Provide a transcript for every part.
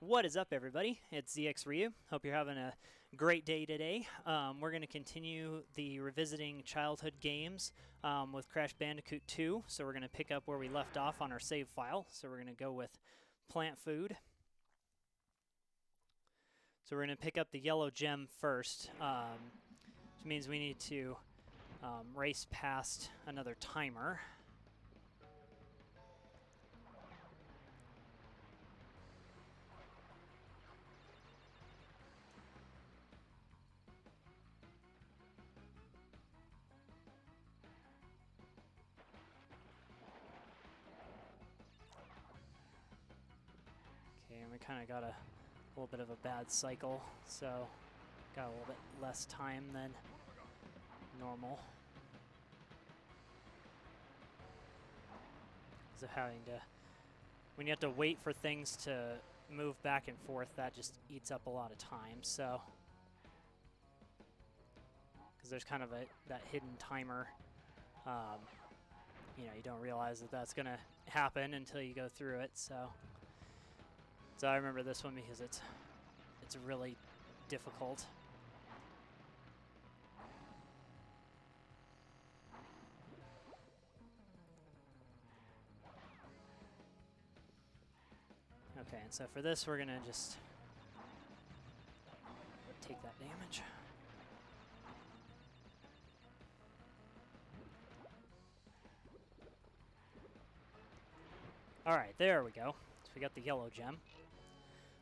What is up, everybody? It's ZXRyuu. Hope you're having a great day today. We're going to continue the revisiting childhood games with Crash Bandicoot 2. So we're going to pick up where we left off on our save file. So we're going to go with plant food. So we're going to pick up the yellow gem first, which means we need to race past another timer. Okay, and we kind of got a little bit of a bad cycle, so got a little bit less time than normal. So when you have to wait for things to move back and forth, that just eats up a lot of time. So, because there's kind of that hidden timer, you don't realize that that's going to happen until you go through it. So I remember this one because it's really difficult. Okay, and so for this, we're gonna just take that damage. All right, there we go. So we got the yellow gem.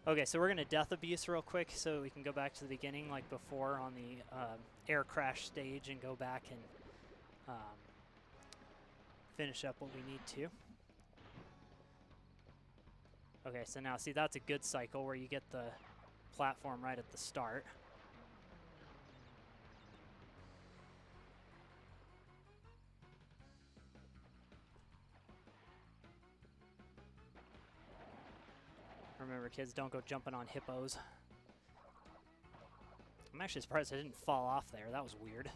Okay, so we're gonna death abuse real quick so we can go back to the beginning like before on the air crash stage and go back and finish up what we need to. Okay, so now see, that's a good cycle where you get the platform right at the start. Remember, kids, don't go jumping on hippos. I'm actually surprised I didn't fall off there. That was weird.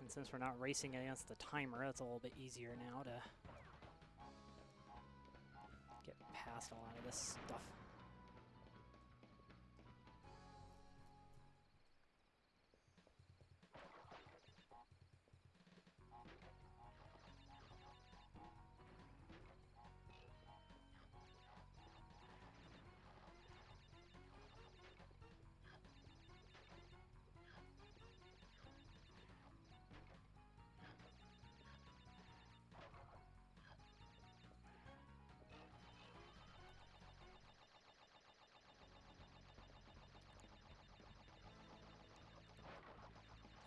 And since we're not racing against the timer, it's a little bit easier now to get past a lot of this stuff.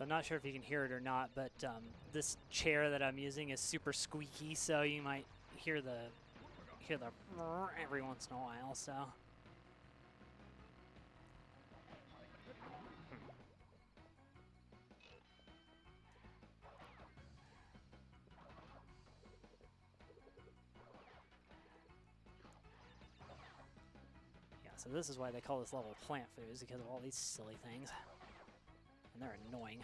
I'm not sure if you can hear it or not, but this chair that I'm using is super squeaky, so you might hear the every once in a while. So. Yeah, so this is why they call this level plant food, is because of all these silly things. And they're annoying.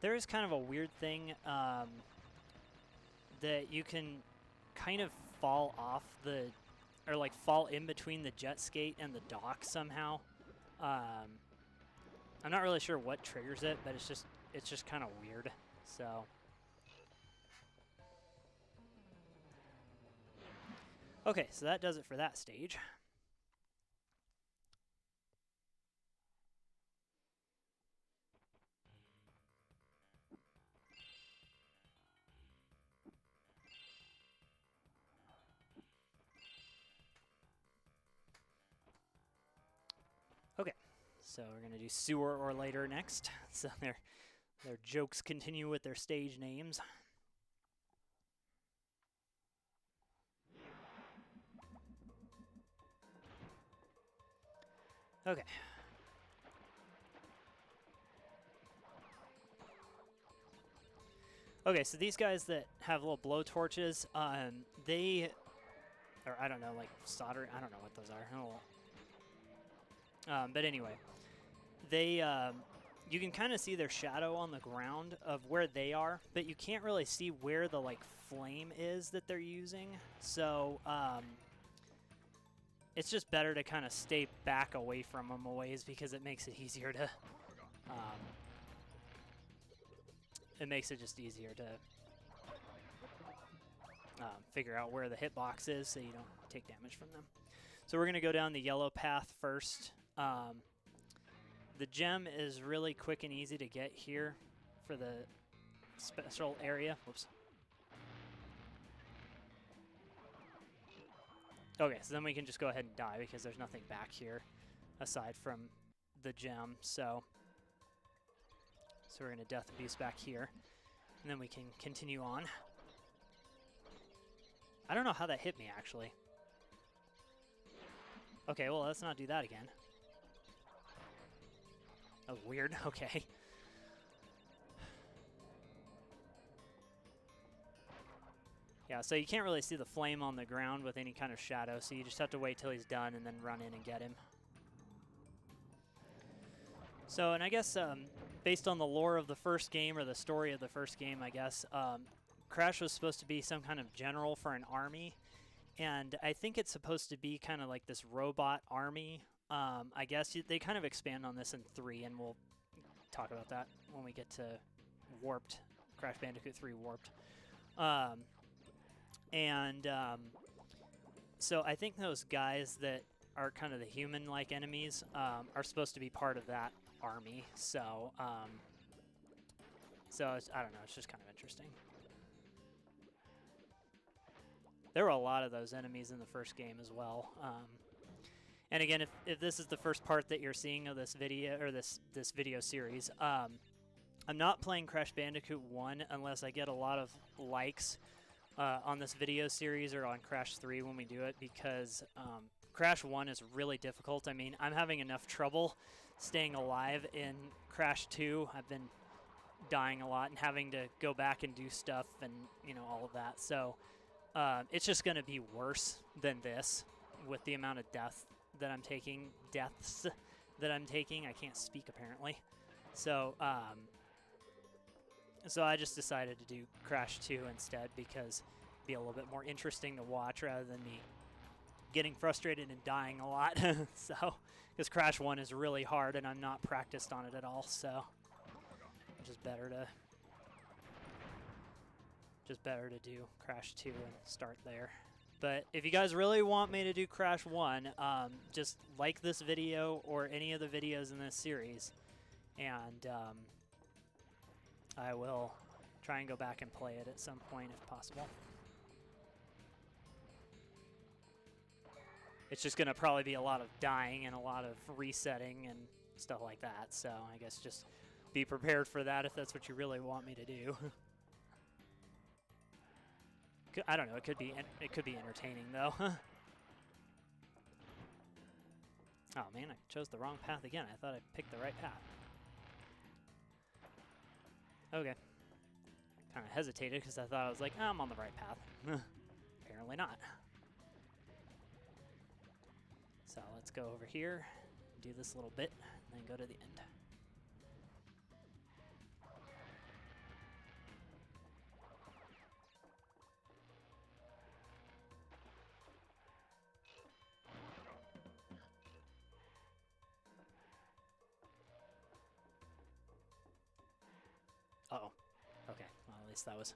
There is kind of a weird thing that you can kind of fall off or like fall in between the jet skate and the dock somehow. I'm not really sure what triggers it, but it's just kind of weird. So. Okay, so that does it for that stage. Okay, so we're gonna do sewer or later next. So their jokes continue with their stage names. Okay. Okay, so these guys that have little blow torches, they, or I don't know, like solder, I don't know what those are. But anyway, they, you can kind of see their shadow on the ground of where they are, but you can't really see where the like flame is that they're using. So it's just better to kind of stay back away from them a ways because it makes it easier to, it makes it just easier to figure out where the hitbox is so you don't take damage from them. So we're going to go down the yellow path first. The gem is really quick and easy to get here for the special area. Whoops. Okay, so then we can just go ahead and die because there's nothing back here aside from the gem. So we're going to death abuse back here. And then we can continue on. I don't know how that hit me, actually. Okay, well, let's not do that again. That was weird. Okay. Yeah, so you can't really see the flame on the ground with any kind of shadow, so you just have to wait till he's done and then run in and get him. So, and I guess based on the lore of the first game, or the story of the first game, I guess, Crash was supposed to be some kind of general for an army, and I think it's supposed to be kind of like this robot army. I guess they kind of expand on this in 3, and we'll talk about that when we get to Warped, Crash Bandicoot 3 Warped. So I think those guys that are kind of the human-like enemies are supposed to be part of that army. So, I don't know, it's just kind of interesting. There were a lot of those enemies in the first game as well. And again, if this is the first part that you're seeing of this video, or this video series, I'm not playing Crash Bandicoot 1 unless I get a lot of likes on this video series or on Crash 3 when we do it, because Crash 1 is really difficult. I mean, I'm having enough trouble staying alive in Crash 2. I've been dying a lot and having to go back and do stuff and, you know, all of that. So it's just going to be worse than this with the amount of deaths that I'm taking. I can't speak, apparently. So so I just decided to do Crash 2 instead because it'd be a little bit more interesting to watch rather than me getting frustrated and dying a lot. So, because Crash 1 is really hard and I'm not practiced on it at all, so just better to do Crash 2 and start there. But if you guys really want me to do Crash 1, just like this video or any of the videos in this series, and I will try and go back and play it at some point if possible. It's just going to probably be a lot of dying and a lot of resetting and stuff like that, so I guess just be prepared for that if that's what you really want me to do. I don't know, it could be entertaining though. Oh man, I chose the wrong path again. I thought I picked the right path. Okay. Kind of hesitated because I thought I was like, oh, I'm on the right path. Apparently not. So let's go over here, do this little bit, and then go to the end. Uh-oh. Okay, well, at least that was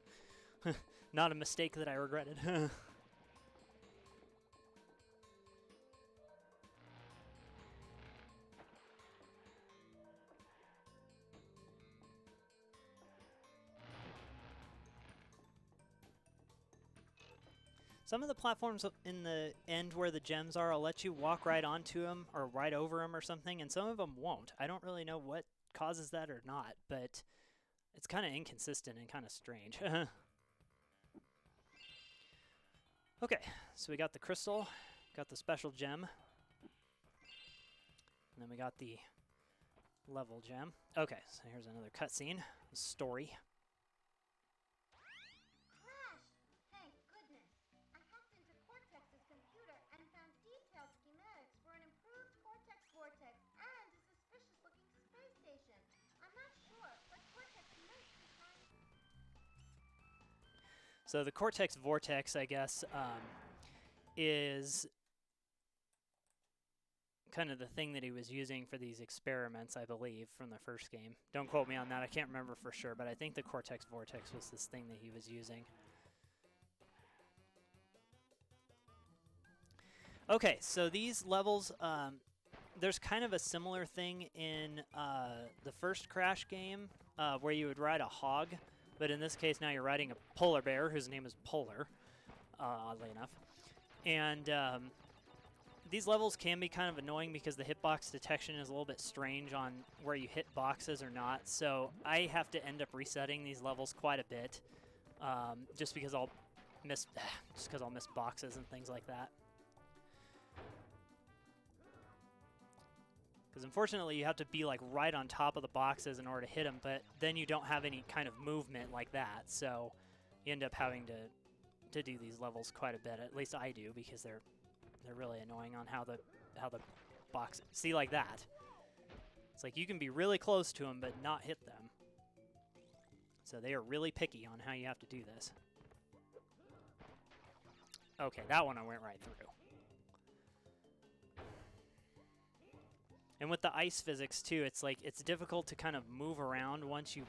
not a mistake that I regretted. Some of the platforms in the end where the gems are, I'll let you walk right onto them or right over them or something, and some of them won't. I don't really know what causes that or not, but it's kind of inconsistent and kind of strange. Okay, so we got the crystal, got the special gem. And then we got the level gem. Okay, so here's another cutscene. Story. Crash! Thank goodness. I hacked into Cortex's computer and found detailed schematics for an improved Cortex Vortex and a suspicious-looking space station. I'm not sure, but Cortex might be trying. So the Cortex Vortex, I guess, is kind of the thing that he was using for these experiments, I believe, from the first game. Don't quote me on that. I can't remember for sure, but I think the Cortex Vortex was this thing that he was using. Okay, so these levels, there's kind of a similar thing in the first Crash game where you would ride a hog, but in this case now you're riding a polar bear whose name is Polar, oddly enough. And these levels can be kind of annoying because the hitbox detection is a little bit strange on where you hit boxes or not, so I have to end up resetting these levels quite a bit just because I'll miss boxes and things like that. Because unfortunately you have to be like right on top of the boxes in order to hit them, but then you don't have any kind of movement like that, so you end up having to do these levels quite a bit. At least I do, because they're really annoying on how the box. See, like that. It's like you can be really close to them but not hit them. So they are really picky on how you have to do this. Okay, that one I went right through. And with the ice physics too, it's like it's difficult to kind of move around once you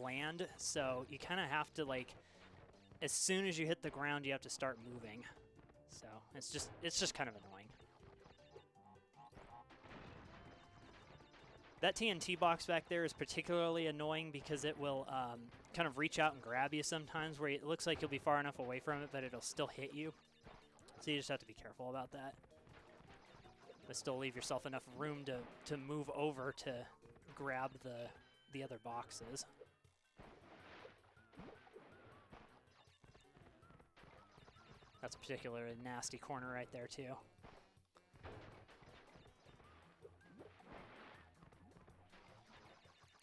land, so you kind of have to, like, as soon as you hit the ground you have to start moving. So it's just kind of annoying. That TNT box back there is particularly annoying because it will kind of reach out and grab you sometimes, where it looks like you'll be far enough away from it, but it'll still hit you. So you just have to be careful about that. But still leave yourself enough room to move over to grab the other boxes. That's a particularly nasty corner right there too.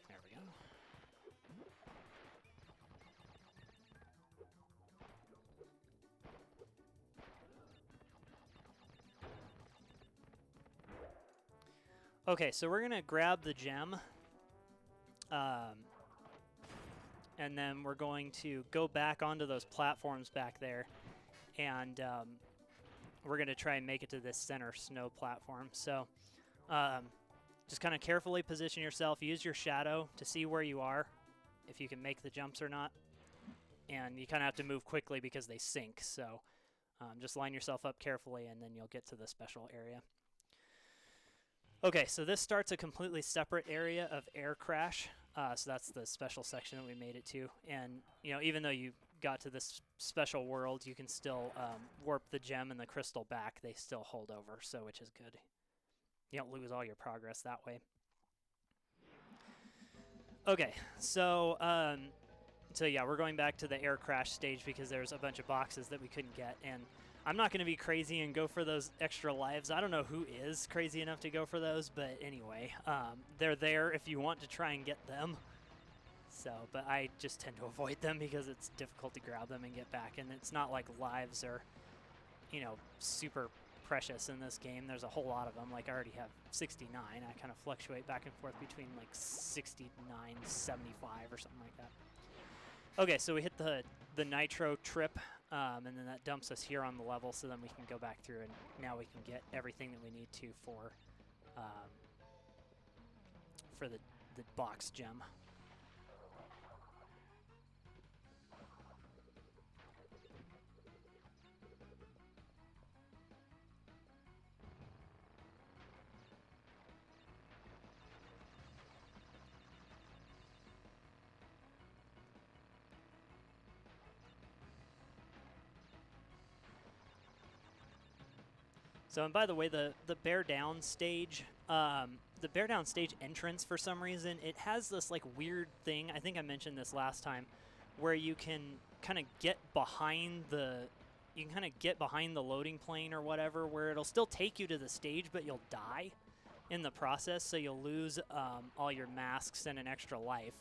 There we go. Okay, so we're going to grab the gem. And then we're going to go back onto those platforms back there. And we're going to try and make it to this center snow platform. So just kind of carefully position yourself. Use your shadow to see where you are, if you can make the jumps or not. And you kind of have to move quickly because they sink. So just line yourself up carefully, and then you'll get to the special area. Okay, so this starts a completely separate area of air crash. So that's the special section that we made it to. And, you know, even though you got to this special world, you can still warp the gem and the crystal back. They still hold over, so which is good. You don't lose all your progress that way. Okay, so yeah, we're going back to the air crash stage because there's a bunch of boxes that we couldn't get, and I'm not going to be crazy and go for those extra lives. I don't know who is crazy enough to go for those, but anyway, they're there if you want to try and get them. So, but I just tend to avoid them because it's difficult to grab them and get back, and it's not like lives are, you know, super precious in this game. There's a whole lot of them. Like, I already have 69. I kind of fluctuate back and forth between like 69, 75 or something like that. Okay, so we hit the nitro trip, and then that dumps us here on the level, so then we can go back through, and now we can get everything that we need to for the box gem. So, and by the way, the bear down stage, entrance, for some reason, it has this like weird thing. I think I mentioned this last time, where you can kind of get behind the loading plane or whatever, where it'll still take you to the stage, but you'll die in the process, so you'll lose all your masks and an extra life.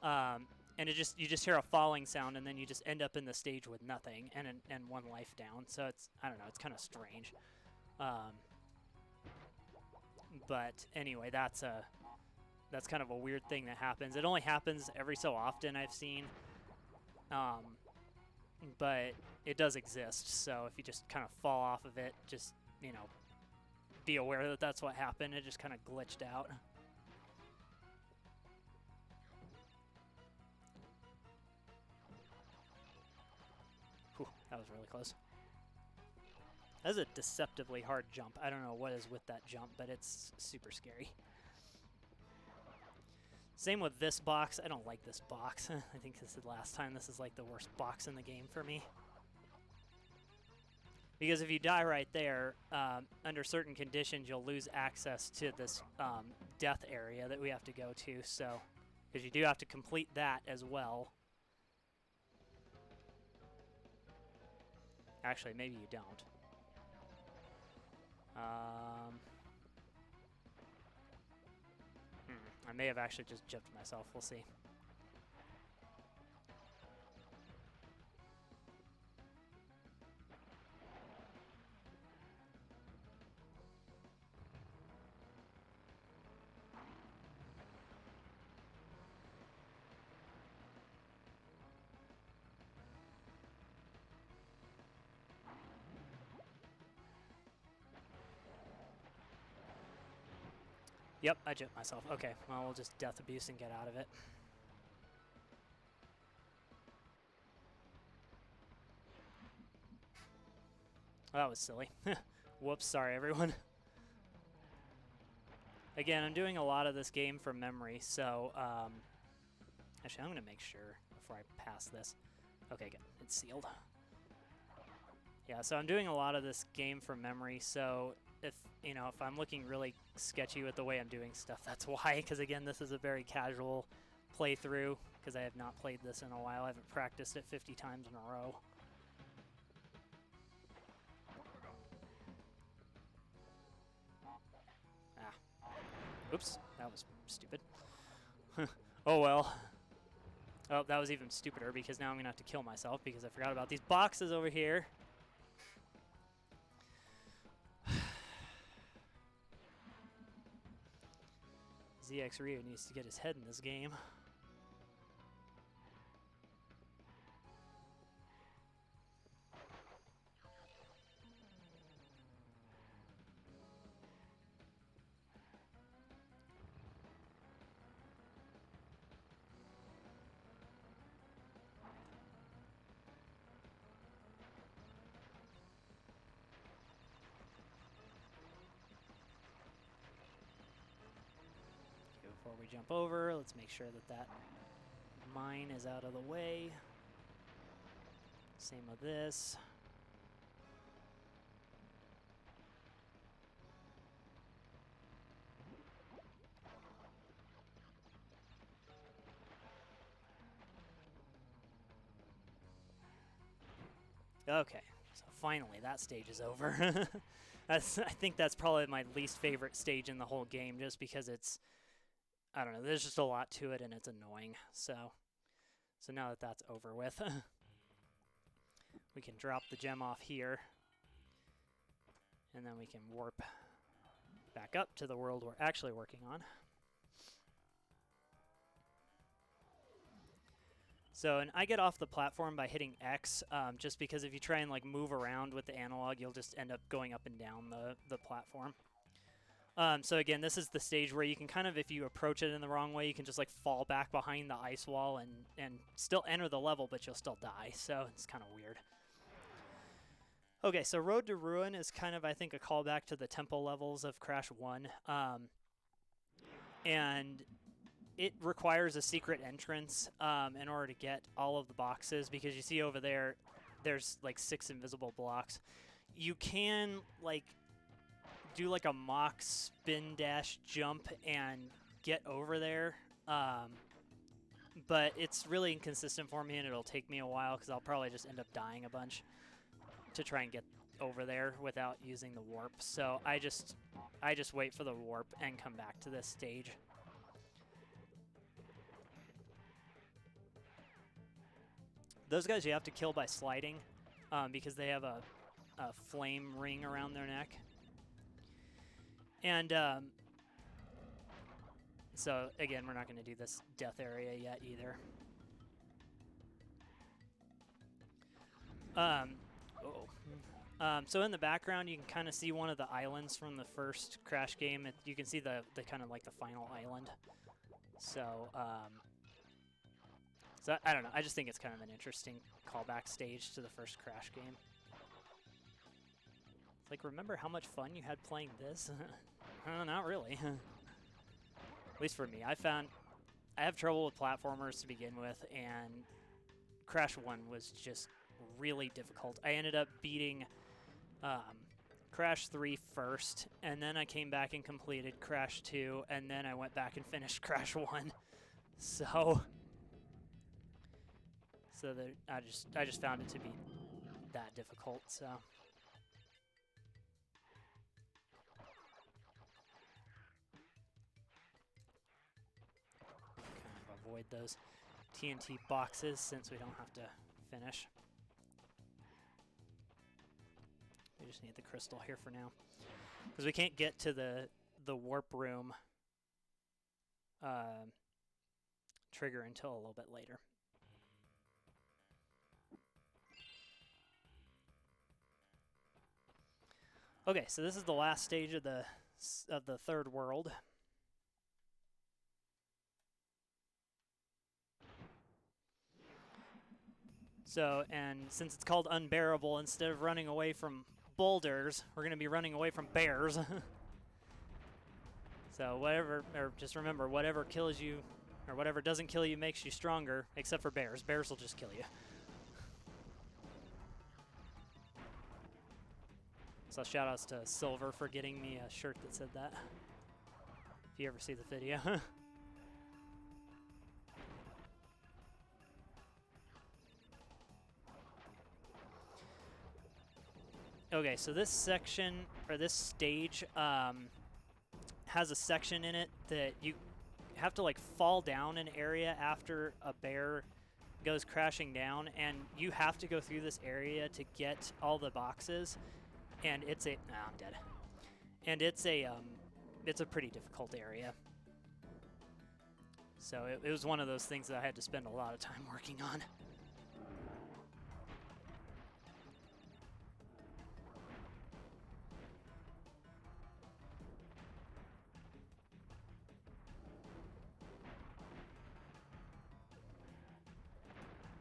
And you just hear a falling sound, and then you just end up in the stage with nothing and one life down. So it's, I don't know, it's kind of strange. But anyway, that's kind of a weird thing that happens. It only happens every so often, I've seen. But it does exist, so if you just kind of fall off of it, just, you know, be aware that that's what happened. It just kind of glitched out. Whew, that was really close. That's a deceptively hard jump. I don't know what is with that jump, but it's super scary. Same with this box. I don't like this box. I think this is the last time. This is like the worst box in the game for me. Because if you die right there, under certain conditions, you'll lose access to this death area that we have to go to. So, because you do have to complete that as well. Actually, maybe you don't. I may have actually just gypped myself. We'll see. Yep, I gypped myself. Okay, well, we'll just death abuse and get out of it. Oh, that was silly. Whoops, sorry everyone. Again, I'm doing a lot of this game from memory, so actually I'm going to make sure before I pass this. Okay, good. It's sealed. Yeah, so I'm doing a lot of this game from memory, so if I'm looking really sketchy with the way I'm doing stuff, that's why, because again, this is a very casual playthrough, because I have not played this in a while. I haven't practiced it 50 times in a row. Oops, that was stupid. Oh well. Oh, that was even stupider because now I'm going to have to kill myself because I forgot about these boxes over here. ZXRyuu needs to get his head in this game. Before we jump over, let's make sure that that mine is out of the way. Same with this. Okay, so finally that stage is over. I think that's probably my least favorite stage in the whole game, just because it's, I don't know, there's just a lot to it and it's annoying. So now that that's over with, we can drop the gem off here, and then we can warp back up to the world we're actually working on. So, and I get off the platform by hitting X, just because if you try and like move around with the analog, you'll just end up going up and down the platform. So again, this is the stage where you can kind of, if you approach it in the wrong way, you can just like fall back behind the ice wall and still enter the level, but you'll still die. So it's kind of weird. Okay, so Road to Ruin is kind of, I think, a callback to the tempo levels of Crash 1. And it requires a secret entrance in order to get all of the boxes, because you see over there, there's like 6 invisible blocks. You can like do like a mock spin dash jump and get over there, but it's really inconsistent for me, and it'll take me a while because I'll probably just end up dying a bunch to try and over there without using the warp. So I just wait for the warp and come back to this stage. Those guys you have to kill by sliding because they have a flame ring around their neck. And so again, we're not going to do this death area yet either. So in the background, you can kind of see one of the islands from the first Crash game. You can see the kind of like the final island. So, so I don't know. I just think it's kind of an interesting callback stage to the first Crash game. It's like, remember how much fun you had playing this? Not really. At least for me. I have trouble with platformers to begin with, and Crash 1 was just really difficult. I ended up beating Crash 3 first, and then I came back and completed Crash 2, and then I went back and finished Crash 1. So that I just found it to be that difficult. So kind of avoid those TNT boxes since we don't have to finish. We just need the crystal here for now, because we can't get to the warp room trigger until a little bit later. Okay, so this is the last stage of the third world. So, and since it's called Unbearable, instead of running away from boulders, we're going to be running away from bears. So whatever, or just remember, whatever kills you, or whatever doesn't kill you makes you stronger, except for bears. Bears will just kill you. So shout outs to Silver for getting me a shirt that said that, if you ever see the video. Okay, so this section, or this stage, has a section in it that you have to like fall down an area after a bear goes crashing down, and you have to go through this area to get all the boxes, and it's a I'm dead. And it's a pretty difficult area. So it was one of those things that I had to spend a lot of time working on.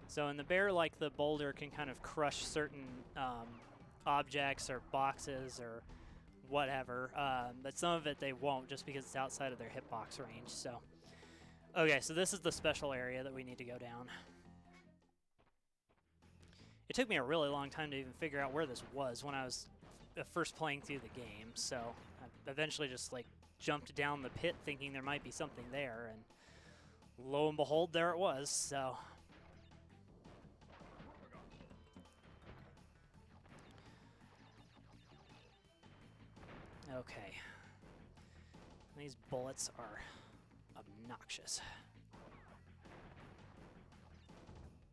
So in the bear, like the boulder can kind of crush certain objects or boxes or whatever, but some of it they won't just because it's outside of their hitbox range. So, okay, so this is the special area that we need to go down. It took me a really long time to even figure out where this was when I was first playing through the game. So I eventually just like jumped down the pit thinking there might be something there, and lo and behold, there it was. So. Okay. These bullets are obnoxious.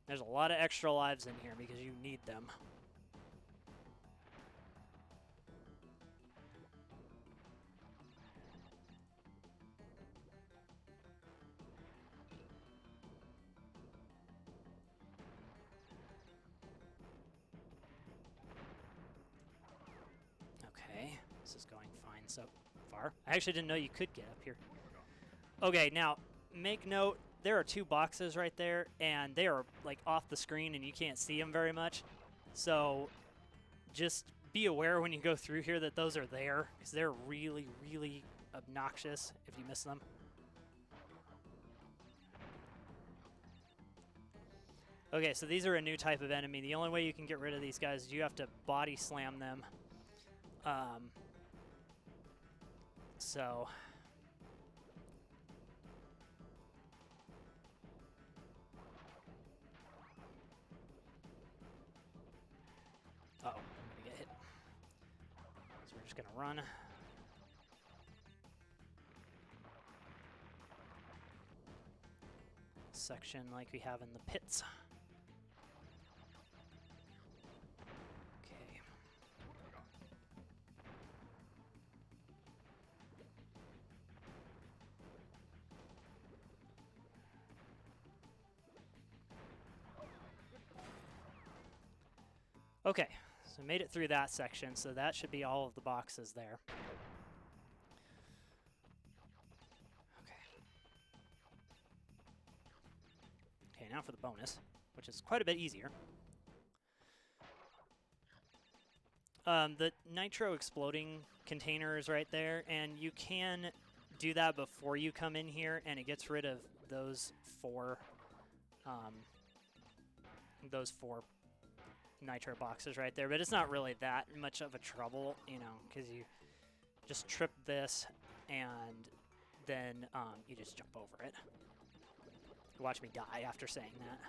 There's a lot of extra lives in here because you need them. Okay. This is going fine so far. I actually didn't know you could get up here. Okay, now, make note, there are two boxes right there, and they are, like, off the screen, and you can't see them very much. So, just be aware when you go through here that those are there, because they're really, really obnoxious if you miss them. Okay, so these are a new type of enemy. The only way you can get rid of these guys is you have to body slam them. So uh-oh, I'm gonna get hit. gonna run. Section like we have in the pits. Okay. Okay, so made it through that section, so that should be all of the boxes there. Okay, now for the bonus, which is quite a bit easier. The nitro exploding container is right there, and you can do that before you come in here, and it gets rid of those four nitro boxes right there. But it's not really that much of a trouble, you know, because you just trip this, and then you just jump over it. Watch me die after saying that.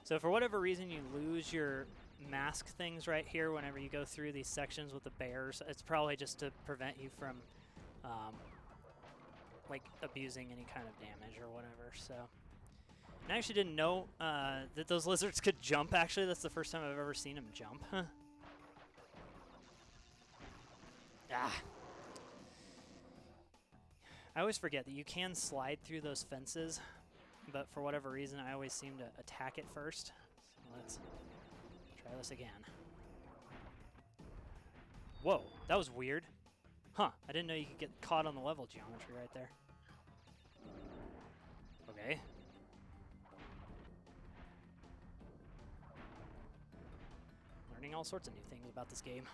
So for whatever reason you lose your mask things right here whenever you go through these sections with the bears, it's probably just to prevent you from like abusing any kind of damage or whatever. So, and I actually didn't know that those lizards could jump. Actually, that's the first time I've ever seen them jump. Ah. I always forget that you can slide through those fences, but for whatever reason I always seem to attack it first. So let's try this again. Whoa, that was weird. Huh, I didn't know you could get caught on the level geometry right there. Okay. Learning all sorts of new things about this game.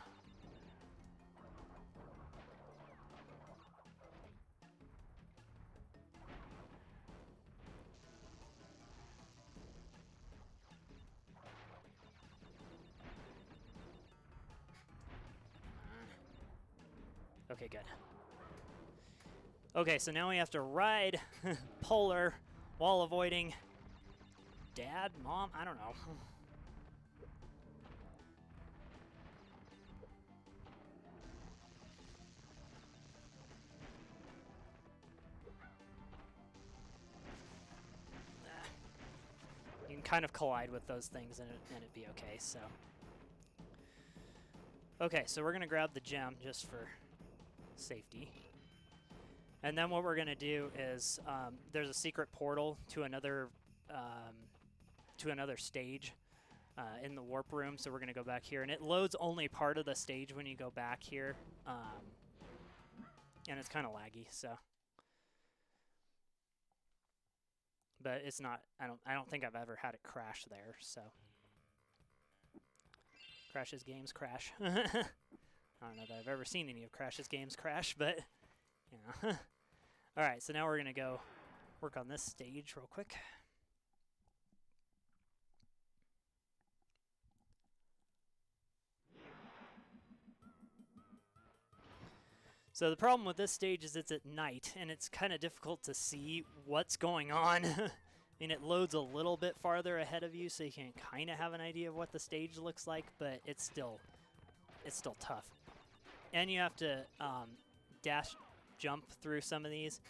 Okay, good. Okay, so now we have to ride polar while avoiding dad, mom, I don't know. You can kind of collide with those things and it'd be okay, so. Okay, so we're gonna grab the gem just for safety. And then what we're gonna do is there's a secret portal to another stage in the warp room. So we're gonna go back here, and it loads only part of the stage when you go back here, and it's kind of laggy. So, but it's not. I don't think I've ever had it crash there. So, Crash's games crash. I don't know that I've ever seen any of Crash's games crash, but yeah. All right, so now we're gonna go work on this stage real quick. So the problem with this stage is it's at night, and it's kind of difficult to see what's going on. I mean, it loads a little bit farther ahead of you, so you can kind of have an idea of what the stage looks like, but it's still tough. And you have to dash jump through some of these.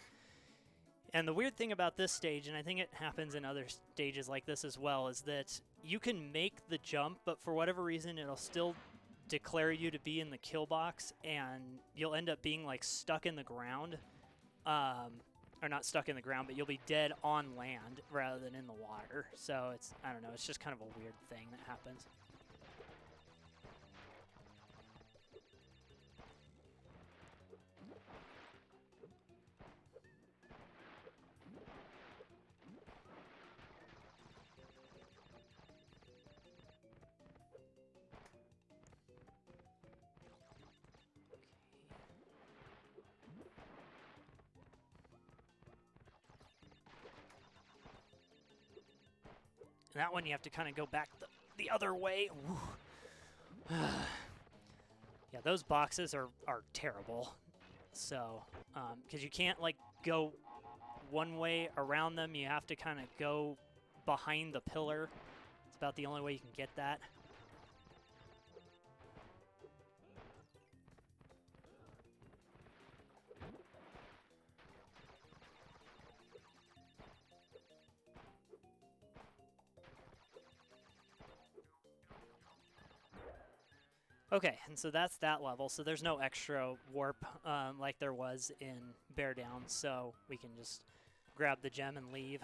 And the weird thing about this stage, and I think it happens in other stages like this as well, is that you can make the jump, but for whatever reason, it'll still declare you to be in the kill box, and you'll end up being like stuck in the ground. Or not stuck in the ground, but you'll be dead on land rather than in the water. So it's, I don't know, it's just kind of a weird thing that happens. And that one you have to kind of go back the the other way. Yeah, those boxes are terrible. So, because you can't like go one way around them, you have to kind of go behind the pillar. It's about the only way you can get that. Okay, and so that's that level. So there's no extra warp like there was in Bear Down, so we can just grab the gem and leave.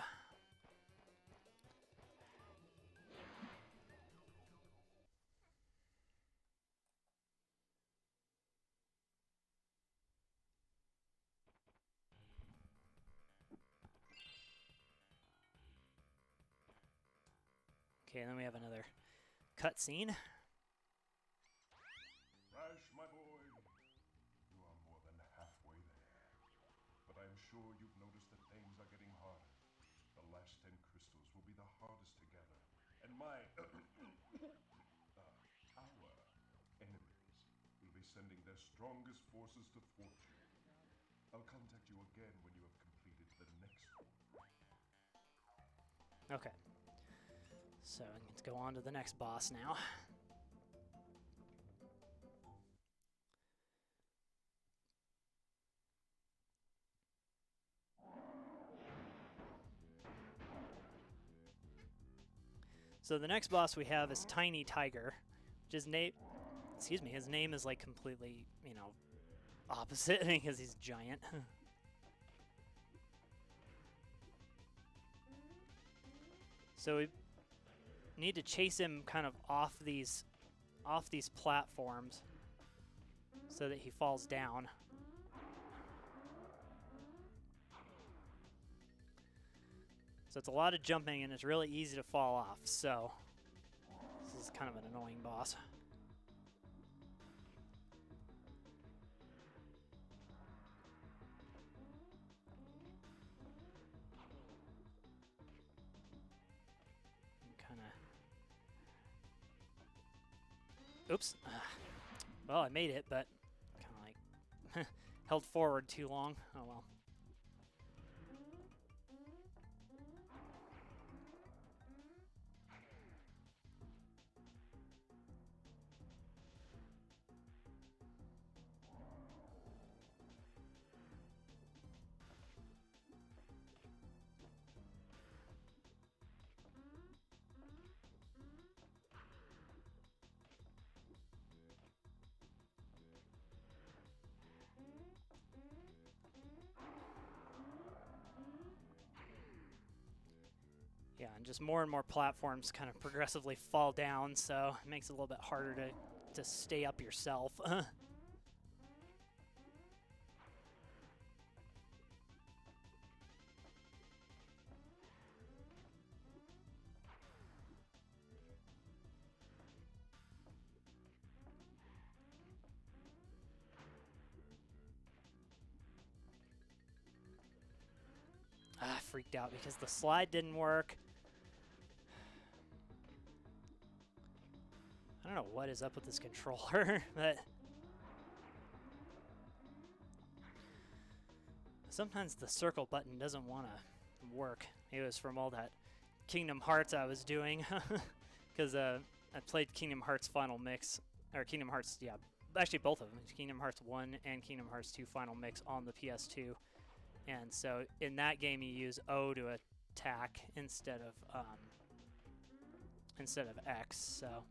Okay, then we have another cutscene. Crash, my boy, you are more than halfway there. But I'm sure you've noticed that things are getting harder. The last 10 crystals will be the hardest to gather. And our enemies will be sending their strongest forces to thwart you. I'll contact you again when you have completed the next one. Okay. So let's go on to the next boss now. So the next boss we have is Tiny Tiger, which is his name is like completely, you know, opposite because he's giant. So we need to chase him kind of off these platforms so that he falls down. So it's a lot of jumping and it's really easy to fall off. So this is kind of an annoying boss. Oops. Well, I made it, but kind of like held forward too long. Oh well. Yeah, and just more and more platforms kind of progressively fall down, so it makes it a little bit harder to stay up yourself. I freaked out because the slide didn't work. I don't know what is up with this controller, but sometimes the circle button doesn't want to work. It was from all that Kingdom Hearts I was doing, because I played Kingdom Hearts Final Mix, or Kingdom Hearts, yeah, actually both of them, Kingdom Hearts 1 and Kingdom Hearts 2 Final Mix on the PS2. And so in that game you use O to attack instead of X, so.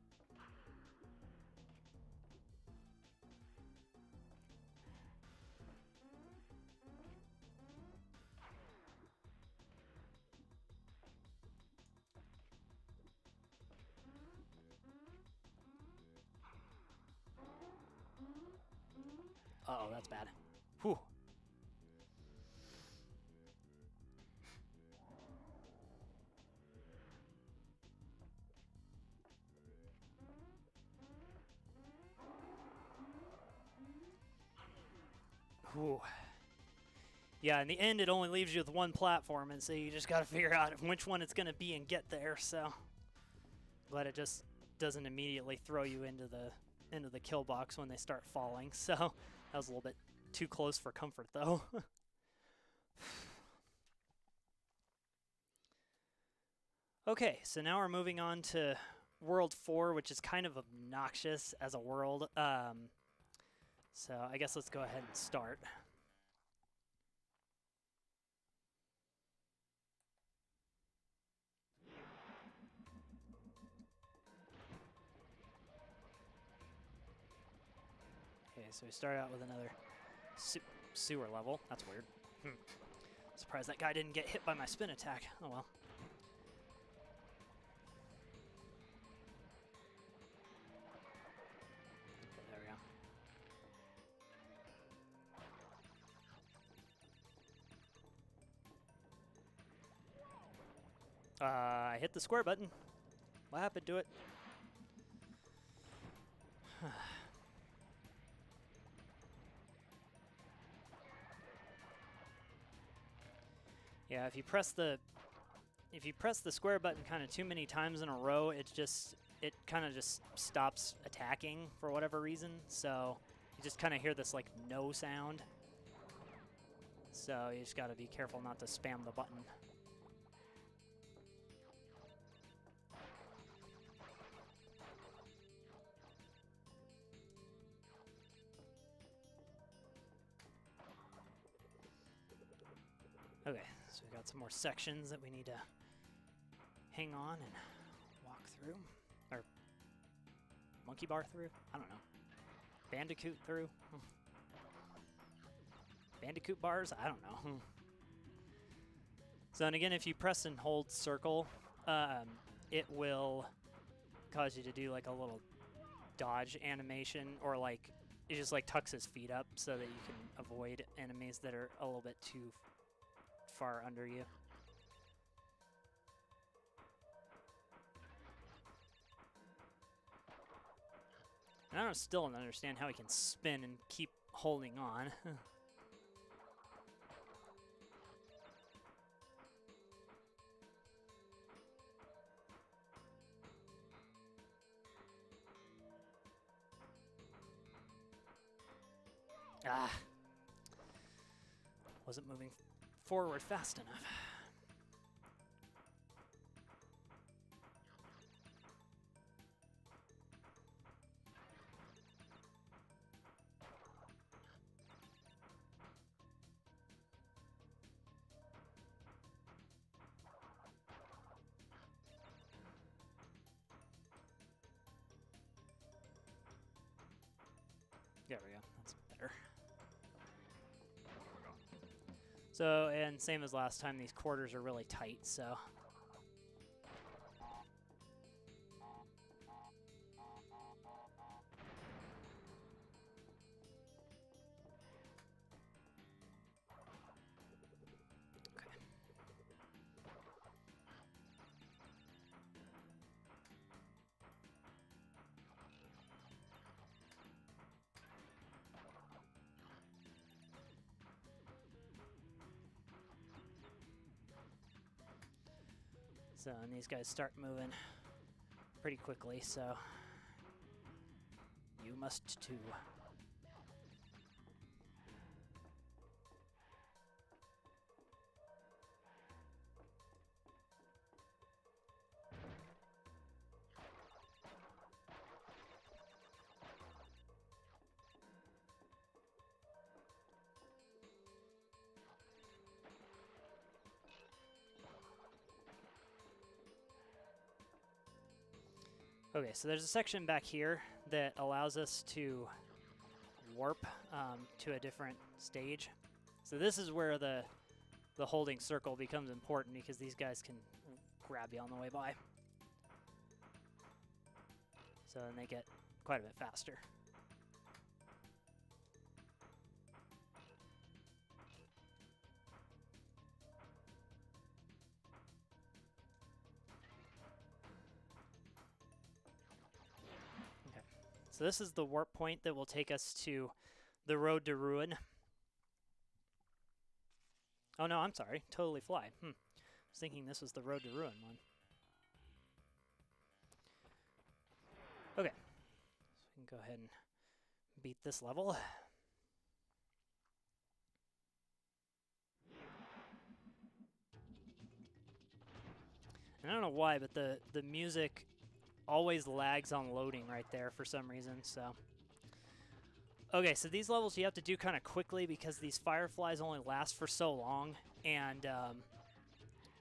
Uh-oh, that's bad. Whew. Whew. Yeah, in the end, it only leaves you with one platform, and so you just got to figure out which one it's going to be and get there, so. Glad it just doesn't immediately throw you into the kill box when they start falling. So that was a little bit too close for comfort, though. Okay, so now we're moving on to World 4, which is kind of obnoxious as a world. So I guess let's go ahead and start. Okay, so we start out with another sewer level. That's weird. Surprised that guy didn't get hit by my spin attack. Oh well. Okay, there we go. I hit the square button. What happened to it? Yeah, if you press the square button kind of too many times in a row, it kind of just stops attacking for whatever reason. So you just kind of hear this like no sound. So you just got to be careful not to spam the button. Okay, so we got some more sections that we need to hang on and walk through, or monkey bar through. I don't know. Bandicoot through. Bandicoot bars? I don't know. So, and again, if you press and hold circle, it will cause you to do like a little dodge animation, or like it just like tucks his feet up so that you can avoid enemies that are a little bit too far under you. And I still don't understand how he can spin and keep holding on. Wasn't moving forward fast enough. There we go. That's better. So, and same as last time, these quarters are really tight, so. Okay. So, and these guys start moving pretty quickly, so you must too. Okay, so there's a section back here that allows us to warp to a different stage. So this is where the holding circle becomes important, because these guys can grab you on the way by. So then they get quite a bit faster. So this is the warp point that will take us to the road to ruin. Oh no, I'm sorry. Totally fly. I was thinking this was the road to ruin one. Okay, so we can go ahead and beat this level. And I don't know why, but the music always lags on loading right there for some reason, so. Okay, so these levels you have to do kind of quickly because these fireflies only last for so long, and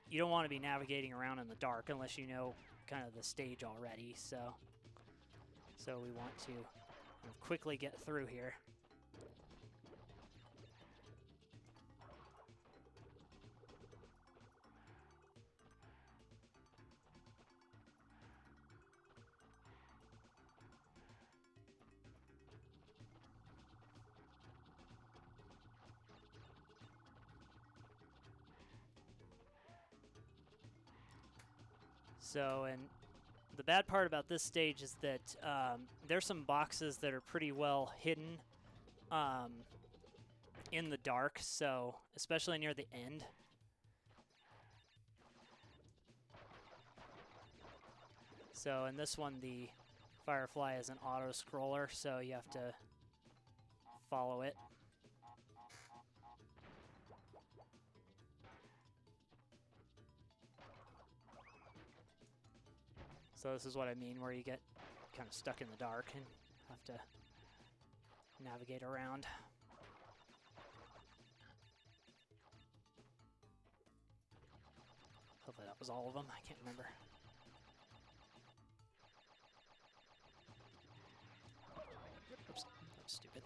you don't want to be navigating around in the dark unless you know kind of the stage already, so we want to kind of quickly get through here. So, and the bad part about this stage is that there's some boxes that are pretty well hidden in the dark, so especially near the end. So in this one, the Firefly is an auto-scroller, so you have to follow it. So this is what I mean, where you get kind of stuck in the dark and have to navigate around. Hopefully that was all of them. I can't remember. Oops, that was stupid.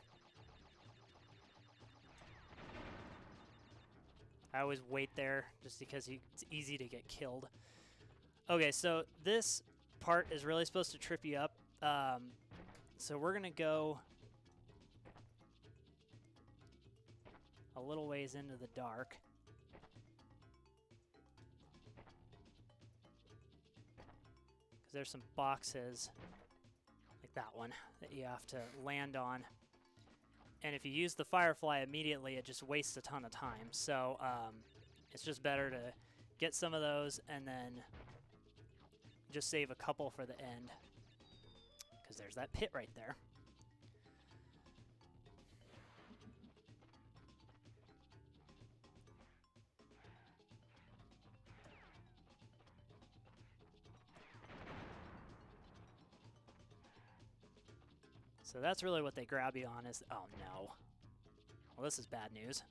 I always wait there just because it's easy to get killed. Okay, so this part is really supposed to trip you up. So we're going to go a little ways into the dark. Because there's some boxes, like that one, that you have to land on. And if you use the Firefly immediately, it just wastes a ton of time. So it's just better to get some of those and then just save a couple for the end. Because there's that pit right there. So that's really what they grab you on is, oh no. Well, this is bad news.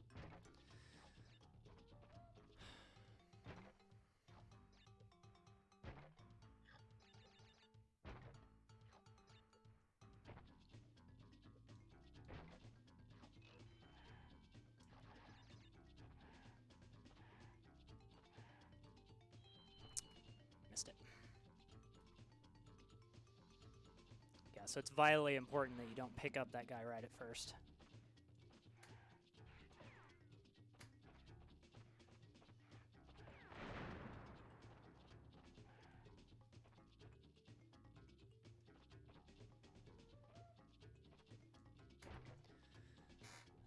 Missed it. Yeah, so it's vitally important that you don't pick up that guy right at first.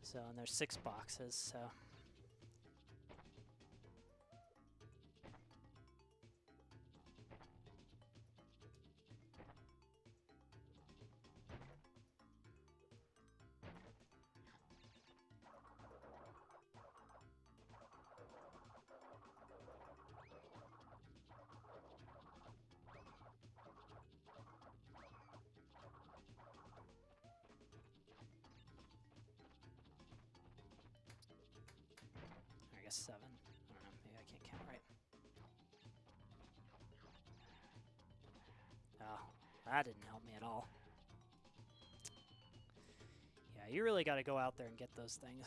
So, and there's 6 boxes, so. I guess 7. I don't know, maybe I can't count right. Oh, that didn't help me at all. Yeah, you really got to go out there and get those things.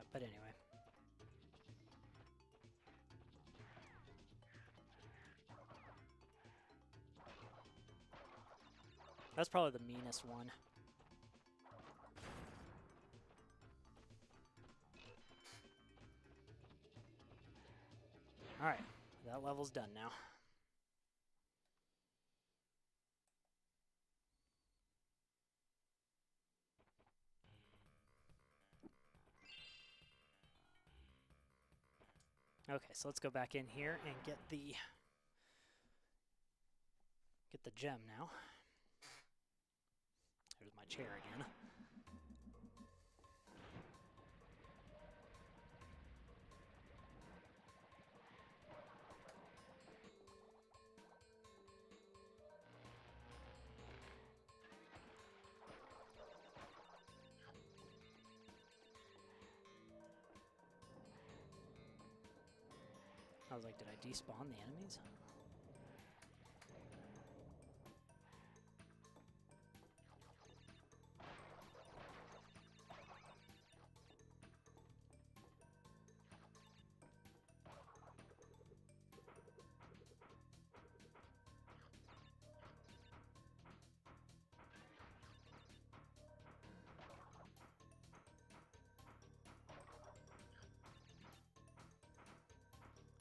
yet, but anyway. That's probably the meanest one. Alright, that level's done now. Okay, so let's go back in here and get the gem now. There's my chair again. I was like, did I despawn the enemies?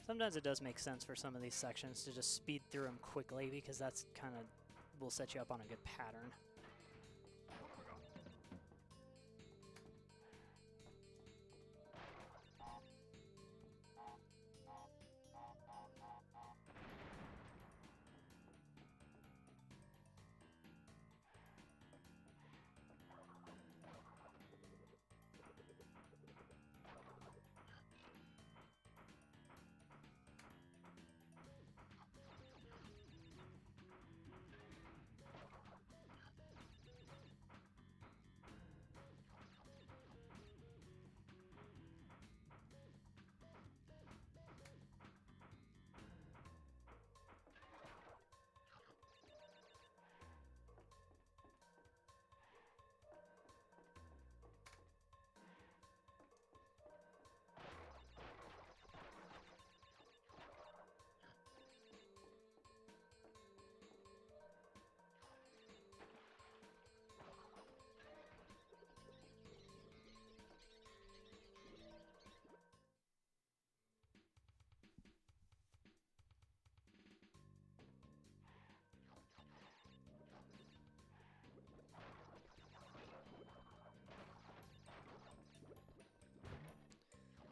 Sometimes it does make sense for some of these sections to just speed through them quickly because that's kind of will set you up on a good pattern.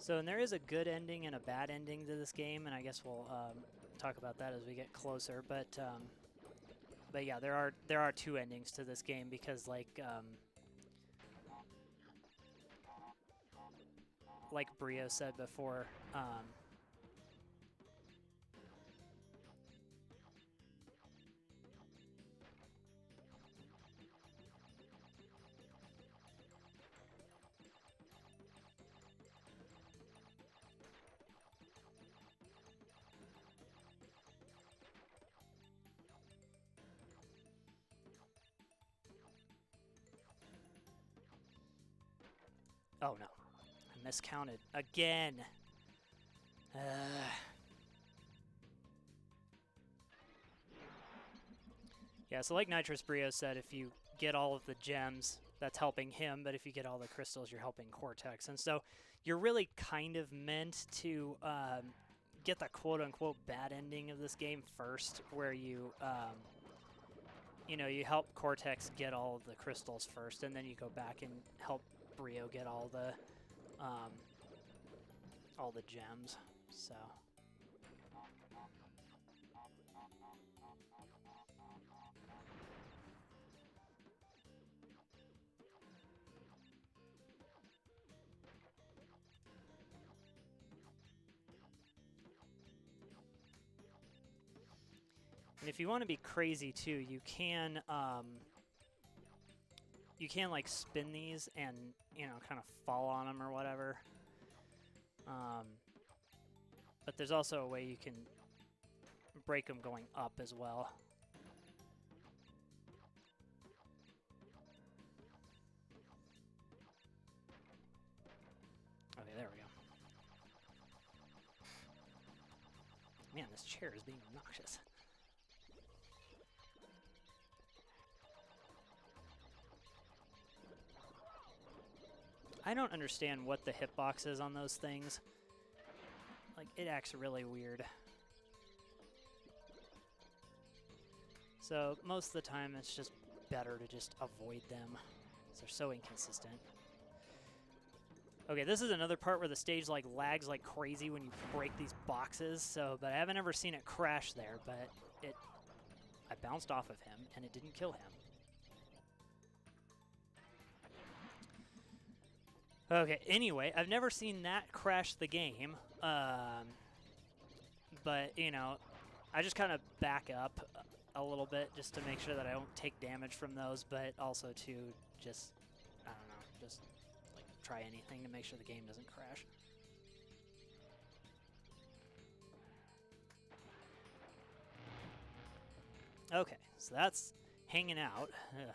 So, and there is a good ending and a bad ending to this game, and I guess we'll talk about that as we get closer. But yeah, there are two endings to this game because, like Brio said before, oh no, I miscounted again. Yeah, so like Nitrous Brio said, if you get all of the gems, that's helping him, but if you get all the crystals, you're helping Cortex. And so you're really kind of meant to get the quote-unquote bad ending of this game first, where you, you know, you help Cortex get all of the crystals first, and then you go back and help Brio get all the gems. So. And if you want to be crazy too, you can like spin these and, you know, kind of fall on them or whatever. But there's also a way you can break them going up as well. Okay, Man, this chair is being obnoxious. I don't understand what the hitbox is on those things. Like, it acts really weird. So, most of the time, it's just better to just avoid them. They're so inconsistent. Okay, this is another part where the stage like lags like crazy when you break these boxes. So, but I haven't ever seen it crash there, but I bounced off of him and it didn't kill him. Okay, anyway, I've never seen that crash the game. But, you know, I just kind of back up a little bit just to make sure that I don't take damage from those, but also to just, I don't know, just like try anything to make sure the game doesn't crash. Okay, so that's hanging out. Ugh.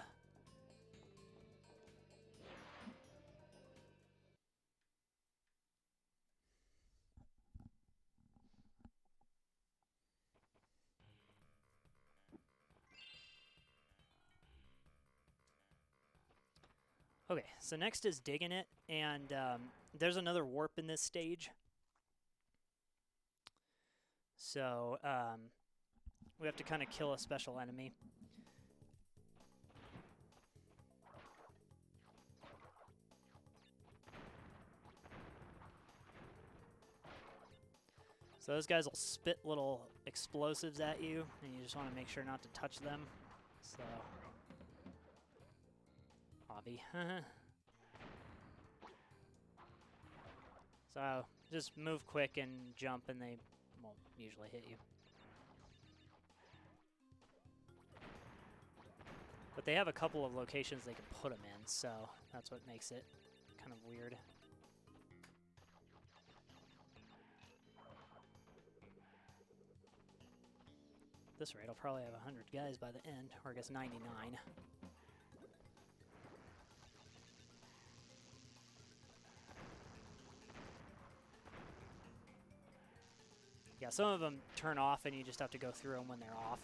Okay, so next is digging it, and there's another warp in this stage. So we have to kind of kill a special enemy. So those guys will spit little explosives at you, and you just want to make sure not to touch them. So, hobby. So just move quick and jump, and they won't usually hit you. But they have a couple of locations they can put them in, so that's what makes it kind of weird. At this rate, I'll probably have 100 guys by the end, or I guess 99. Yeah, some of them turn off and you just have to go through them when they're off.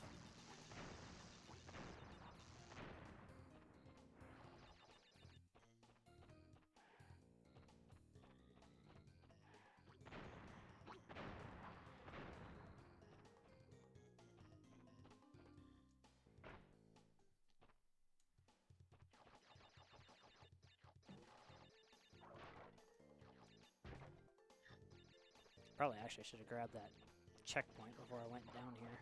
Probably actually should have grabbed that checkpoint before I went down here.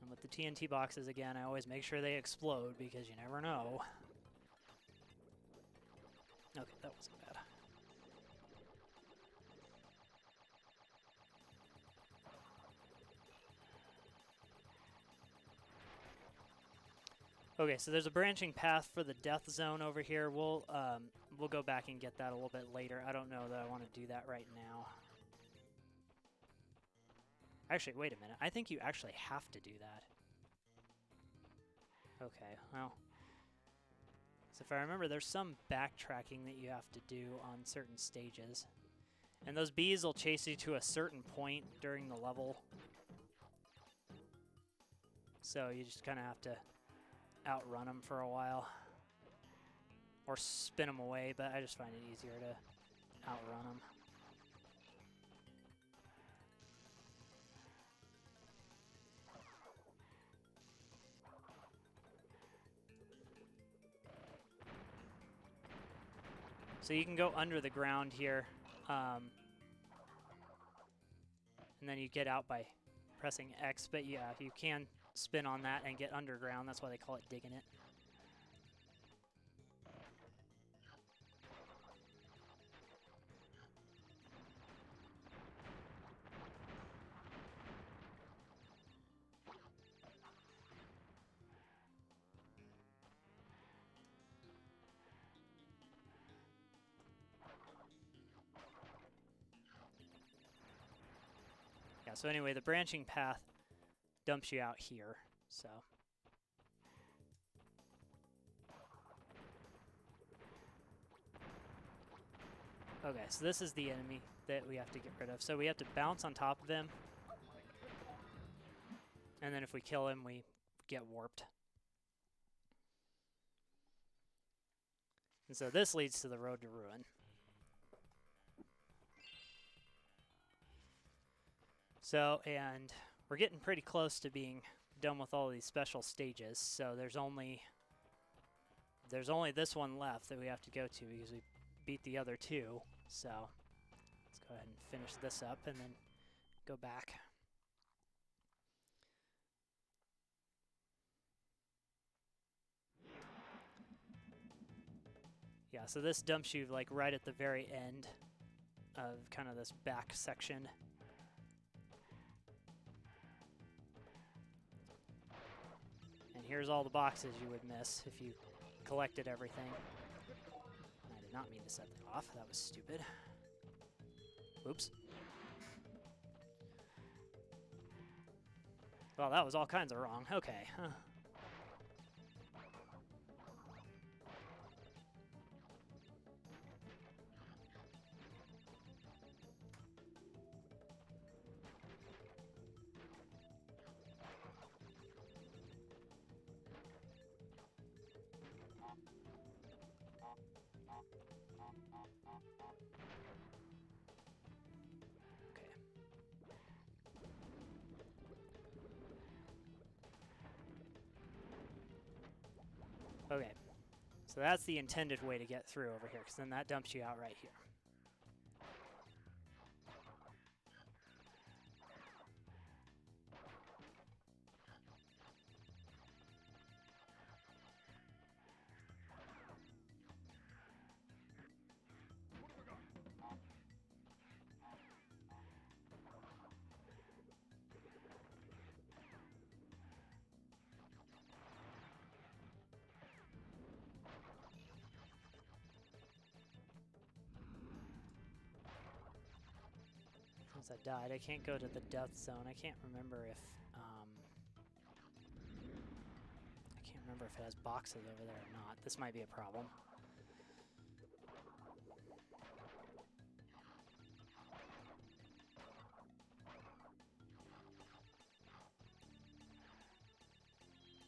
And with the TNT boxes again, I always make sure they explode because you never know. Okay, that wasn't bad. Okay, so there's a branching path for the death zone over here. We'll go back and get that a little bit later. I don't know that I want to do that right now. Actually, wait a minute. I think you actually have to do that. Okay, well. So if I remember, there's some backtracking that you have to do on certain stages. And those bees will chase you to a certain point during the level. So you just kind of have to outrun them for a while. Or spin them away, but I just find it easier to outrun them. So you can go under the ground here, and then you get out by pressing X, but yeah, you can spin on that and get underground. That's why they call it digging it. so anyway, the branching path dumps you out here, so. Okay, so this is the enemy that we have to get rid of. So we have to bounce on top of him. And then if we kill him, we get warped. And so this leads to the road to ruin. So, and we're getting pretty close to being done with all these special stages. So there's only this one left that we have to go to because we beat the other two. So let's go ahead and finish this up and then go back. Yeah, so this dumps you like right at the very end of kind of this back section. And here's all the boxes you would miss if you collected everything. I did not mean to set that off. That was stupid. Oops. Well, that was all kinds of wrong. Okay. Huh. Okay, so that's the intended way to get through over here, because then that dumps you out right here. Since I died, I can't go to the death zone. I can't remember if it has boxes over there or not. This might be a problem.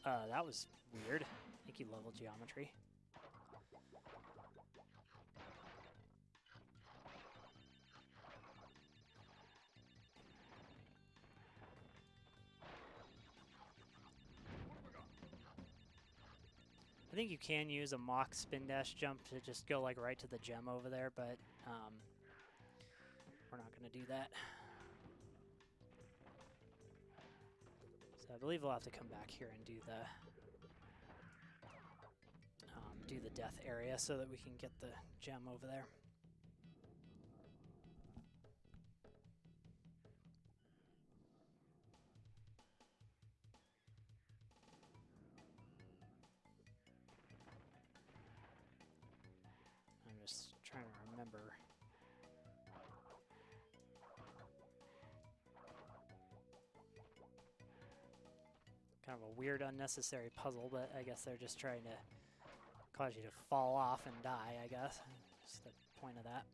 That was weird. Thank you, level geometry. I think you can use a mock spin dash jump to just go like right to the gem over there, but we're not going to do that. So I believe we'll have to come back here and do the death area so that we can get the gem over there. I'm just trying to remember. Kind of a weird, unnecessary puzzle, but I guess they're just trying to cause you to fall off and die, I guess. That's the point of that.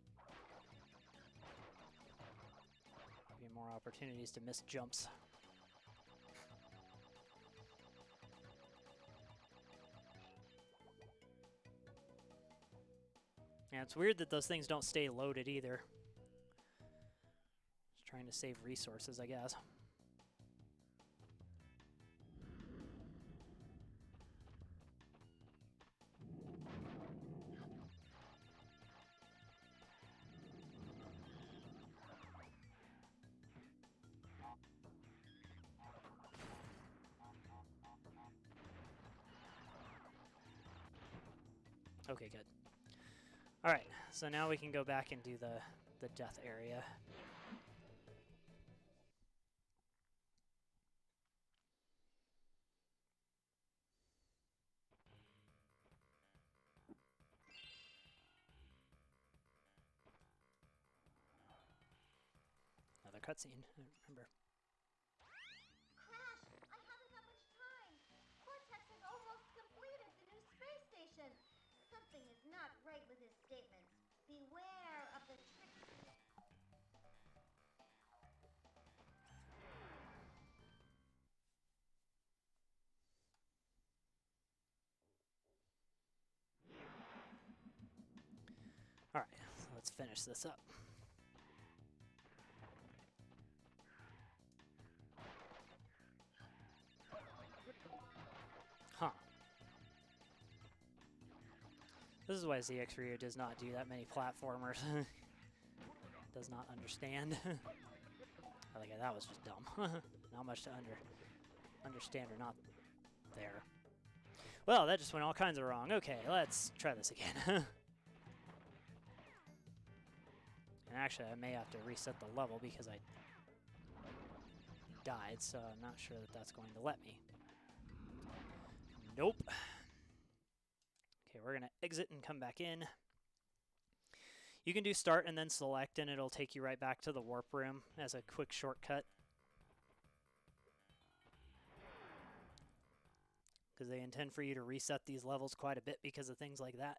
Give you more opportunities to miss jumps. Yeah, it's weird that those things don't stay loaded either. Just trying to save resources, I guess. Okay, good. Alright, so now we can go back and do the death area. Another cutscene, I remember. Alright, so let's finish this up. Huh. This is why ZXRyuu does not do that many platformers. Does not understand. I think that was just dumb. Not much to understand or not there. Well, that just went all kinds of wrong. Okay, let's try this again. And actually, I may have to reset the level because I died, so I'm not sure that that's going to let me. Nope. Okay, we're going to exit and come back in. You can do start and then select, and it'll take you right back to the warp room as a quick shortcut. Because they intend for you to reset these levels quite a bit because of things like that.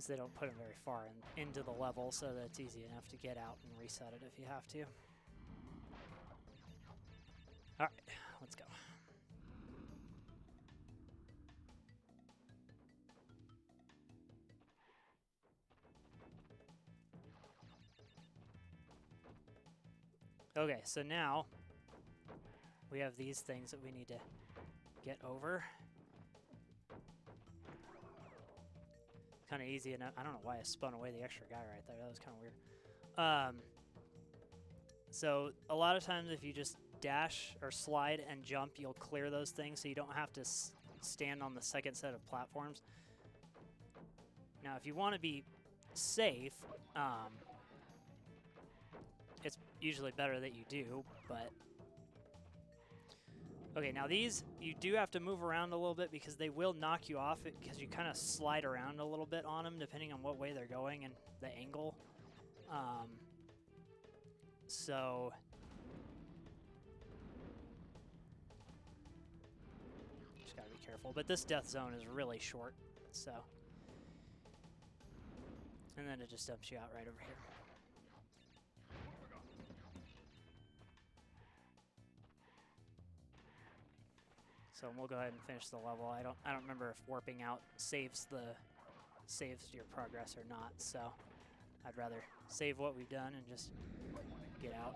They don't put them very far into the level, so that it's easy enough to get out and reset it if you have to. Alright, let's go. Okay, so now we have these things that we need to get over. Kind of easy enough. I don't know why I spun away the extra guy right there. That was kind of weird. So a lot of times if you just dash or slide and jump, you'll clear those things so you don't have to stand on the second set of platforms. Now if you want to be safe, it's usually better that you do, but... Okay, now these, you do have to move around a little bit because they will knock you off because you kind of slide around a little bit on them depending on what way they're going and the angle. So... Just gotta be careful. But this death zone is really short, so... And then it just dumps you out right over here. So we'll go ahead and finish the level. I don't remember if warping out saves your progress or not, so I'd rather save what we've done and just get out.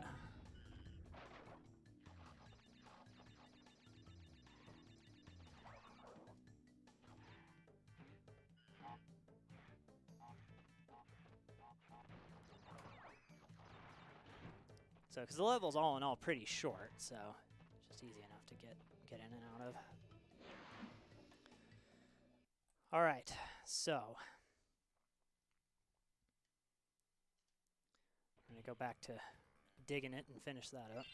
So, because the level's all in all pretty short, so it's just easy enough to get in and out of. All right, so I'm gonna go back to digging it and finish that up.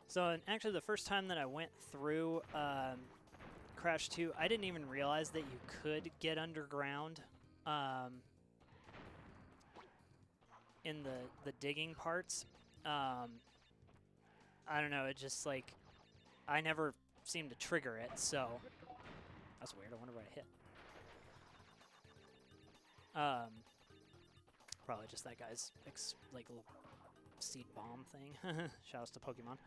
So, and actually the first time that I went through Crash 2, I didn't even realize that you could get underground in the digging parts. I don't know, it just like, I never seemed to trigger it, so that's weird. I wonder what I hit. Probably just that guy's like little seed bomb thing. Shouts to Pokemon.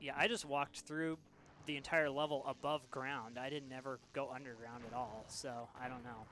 Yeah, I just walked through the entire level above ground. I didn't ever go underground at all, so I don't know.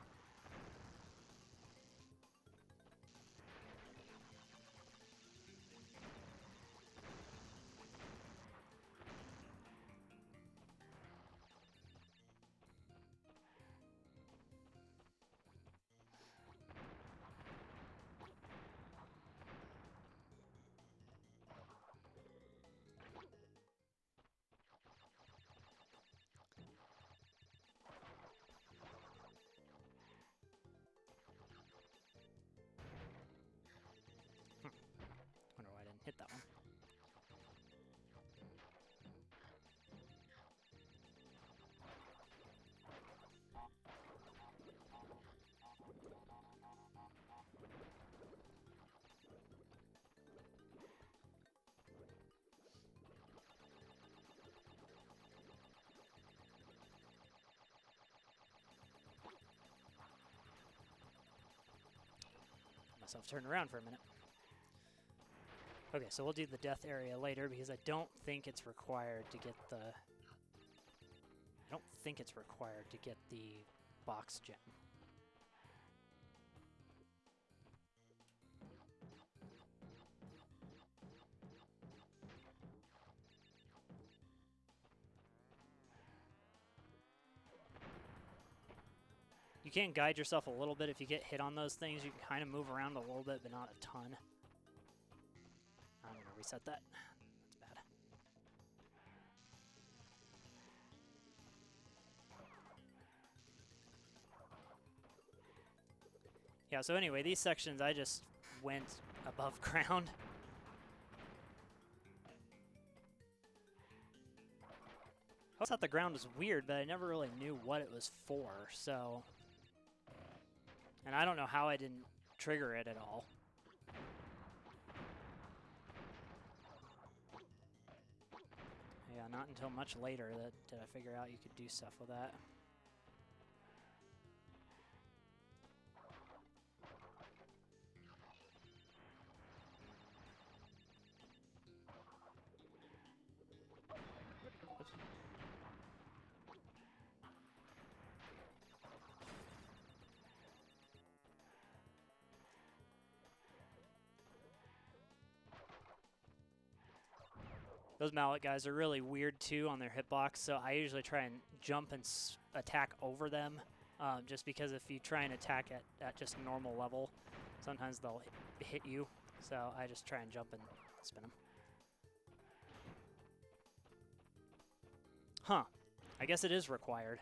myself turned around for a minute. Okay, so we'll do the death area later because I don't think it's required to get the... I don't think it's required to get the box gem. You can guide yourself a little bit if you get hit on those things. You can kind of move around a little bit, but not a ton. I'm going to reset that. That's bad. Yeah, so anyway, these sections I just went above ground. I always thought the ground was weird, but I never really knew what it was for, so... And I don't know how I didn't trigger it at all. Yeah, not until much later did I figure out you could do stuff with that. Those mallet guys are really weird too on their hitbox, so I usually try and jump and attack over them, just because if you try and attack at just normal level, sometimes they'll hit you, so I just try and jump and spin them. Huh. I guess it is required.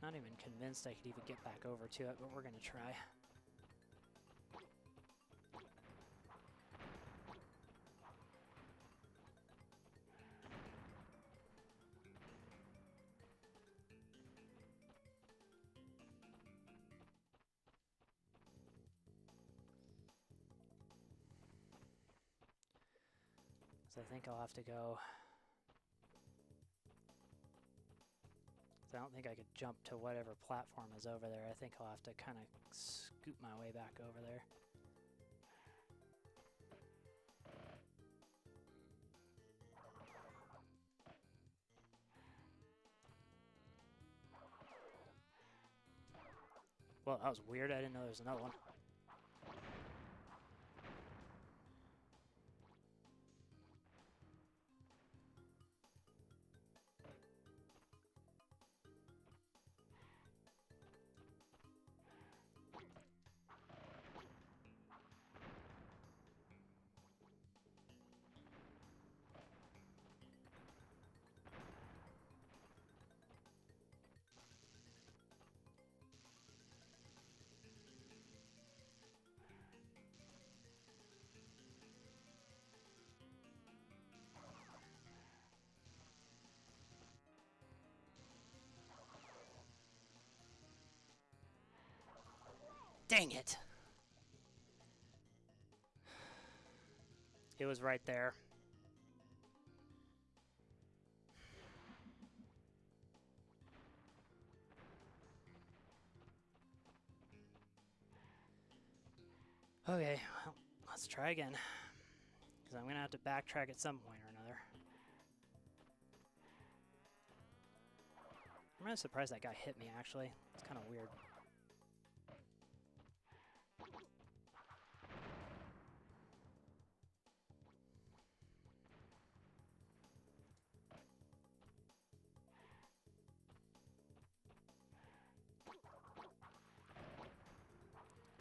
Not even convinced I could even get back over to it, but we're going to try. So I think I'll have to go... I don't think I could jump to whatever platform is over there. I think I'll have to kind of scoot my way back over there. Well, that was weird. I didn't know there was another one. Dang it! It was right there. Okay, well, let's try again. Because I'm going to have to backtrack at some point or another. I'm really surprised that guy hit me, actually. It's kind of weird.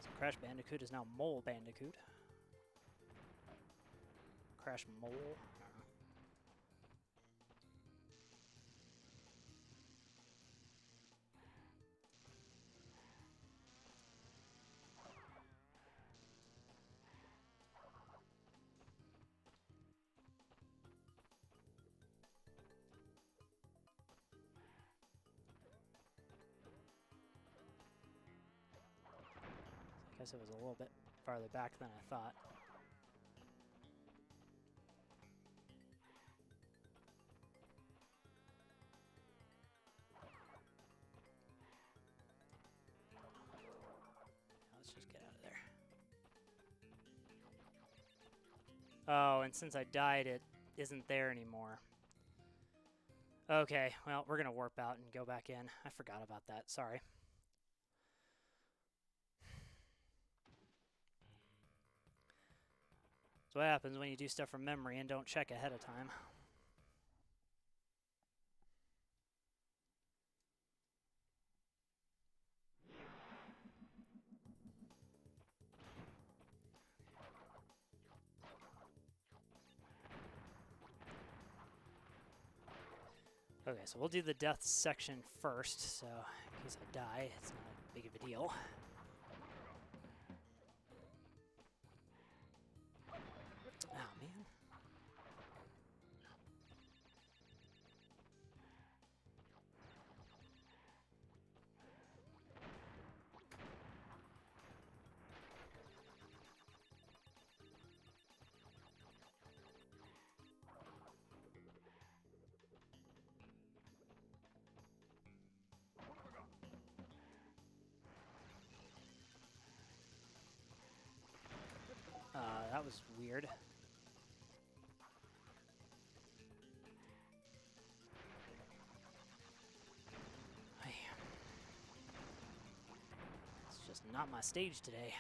So Crash Bandicoot is now Mole Bandicoot. Crash Mole. I don't know. Guess it was a little bit farther back than I thought. Let's just get out of there. Oh, and since I died, it isn't there anymore. Okay, well, we're going to warp out and go back in. I forgot about that. Sorry. That's what happens when you do stuff from memory and don't check ahead of time. Okay, so we'll do the death section first, so in case I die, it's not big of a deal. Oh, man. That was weird. It's just not my stage today.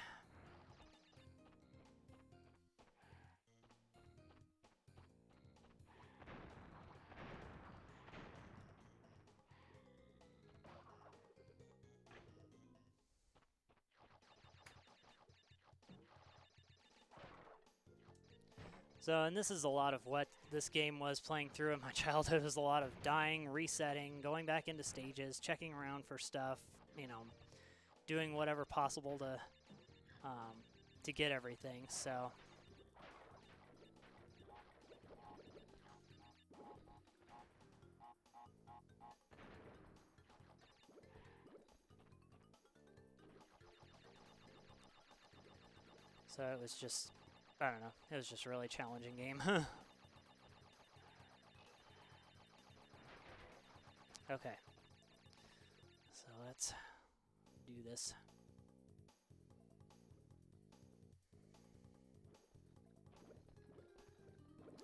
So, and this is a lot of what this game was playing through in my childhood. It was a lot of dying, resetting, going back into stages, checking around for stuff, you know, doing whatever possible to get everything. So, it was just, I don't know, it was just a really challenging game. Okay, so let's do this.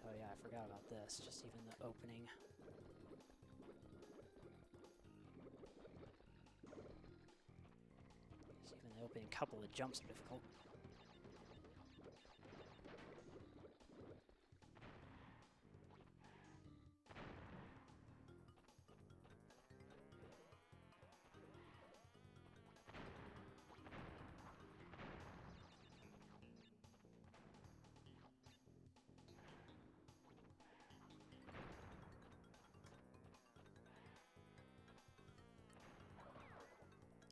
Oh yeah, I forgot about this, just even the opening. Just even the opening couple of jumps are difficult.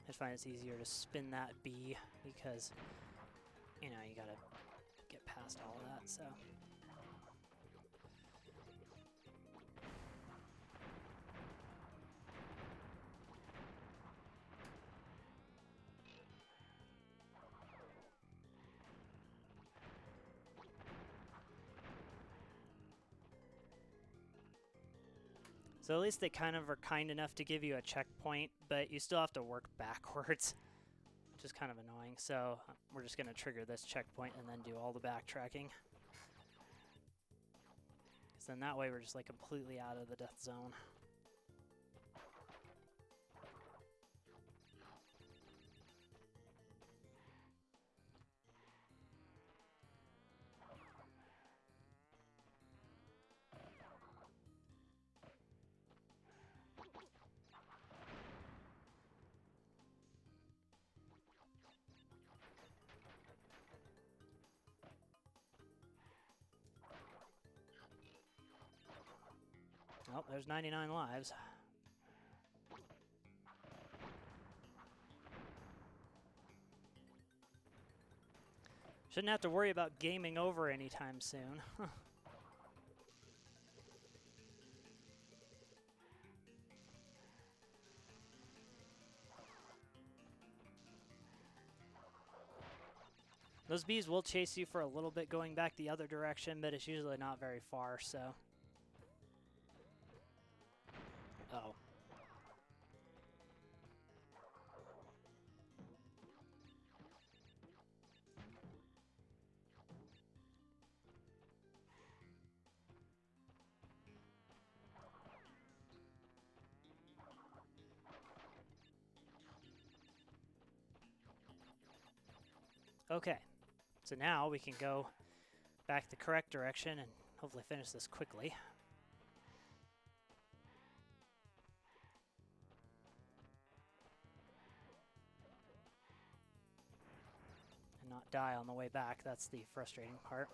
I just find it's easier to spin that B because, you know, you gotta get past all of that, so. So at least they kind of are kind enough to give you a checkpoint, but you still have to work backwards, which is kind of annoying. So we're just going to trigger this checkpoint and then do all the backtracking. Because then that way we're just like completely out of the death zone. Oh, there's 99 lives. Shouldn't have to worry about gaming over anytime soon. Those bees will chase you for a little bit going back the other direction, but it's usually not very far, so. Uh-oh. Okay, so now we can go back the correct direction and hopefully finish this quickly. And not die on the way back. That's the frustrating part.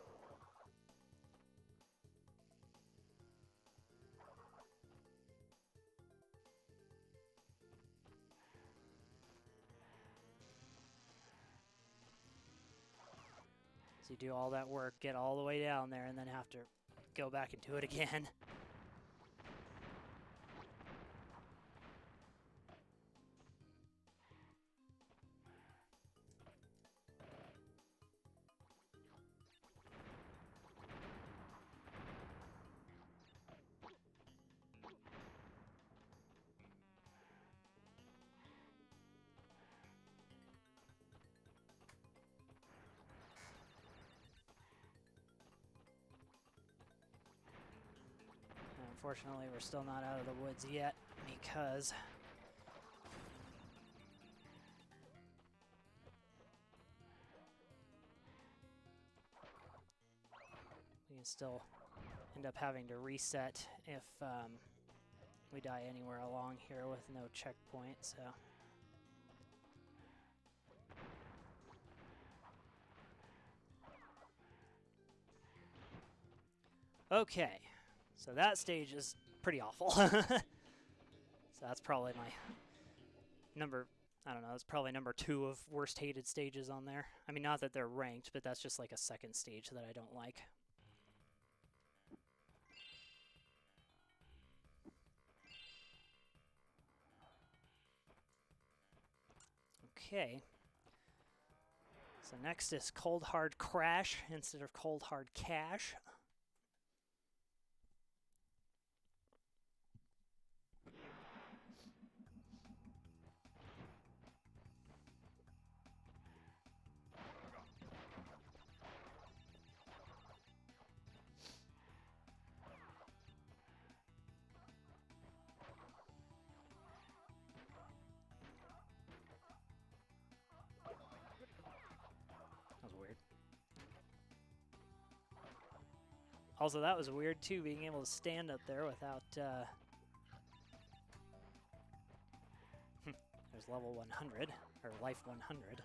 So you do all that work, get all the way down there, and then have to go back and do it again. Unfortunately, we're still not out of the woods yet because we can still end up having to reset if we die anywhere along here with no checkpoint, so. Okay, so that stage is pretty awful. So that's probably my number, I don't know, it's probably number 2 of worst hated stages on there. I mean, not that they're ranked, but that's just like a second stage that I don't like. Okay. So next is Cold Hard Crash instead of Cold Hard Cash. Also, that was weird, too, being able to stand up there without... There's level 100, or life 100.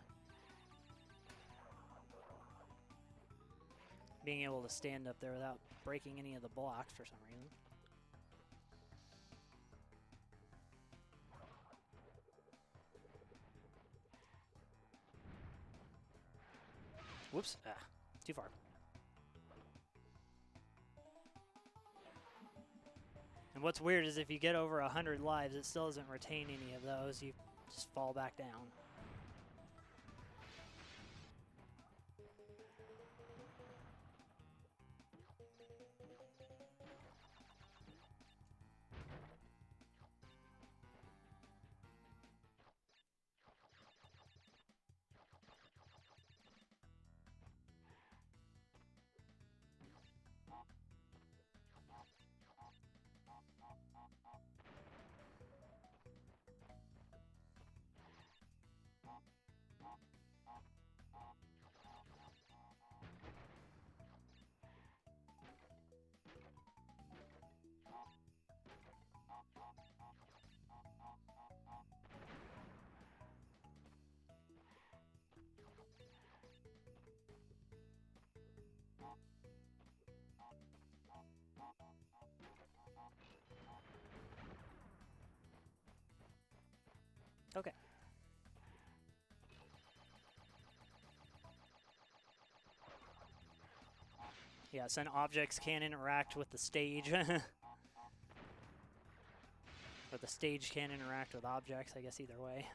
Being able to stand up there without breaking any of the blocks for some reason. Whoops. Ah, too far. And what's weird is if you get over 100 lives, it still doesn't retain any of those. You just fall back down. Okay. Yes, and objects can interact with the stage. But the stage can interact with objects, I guess either way.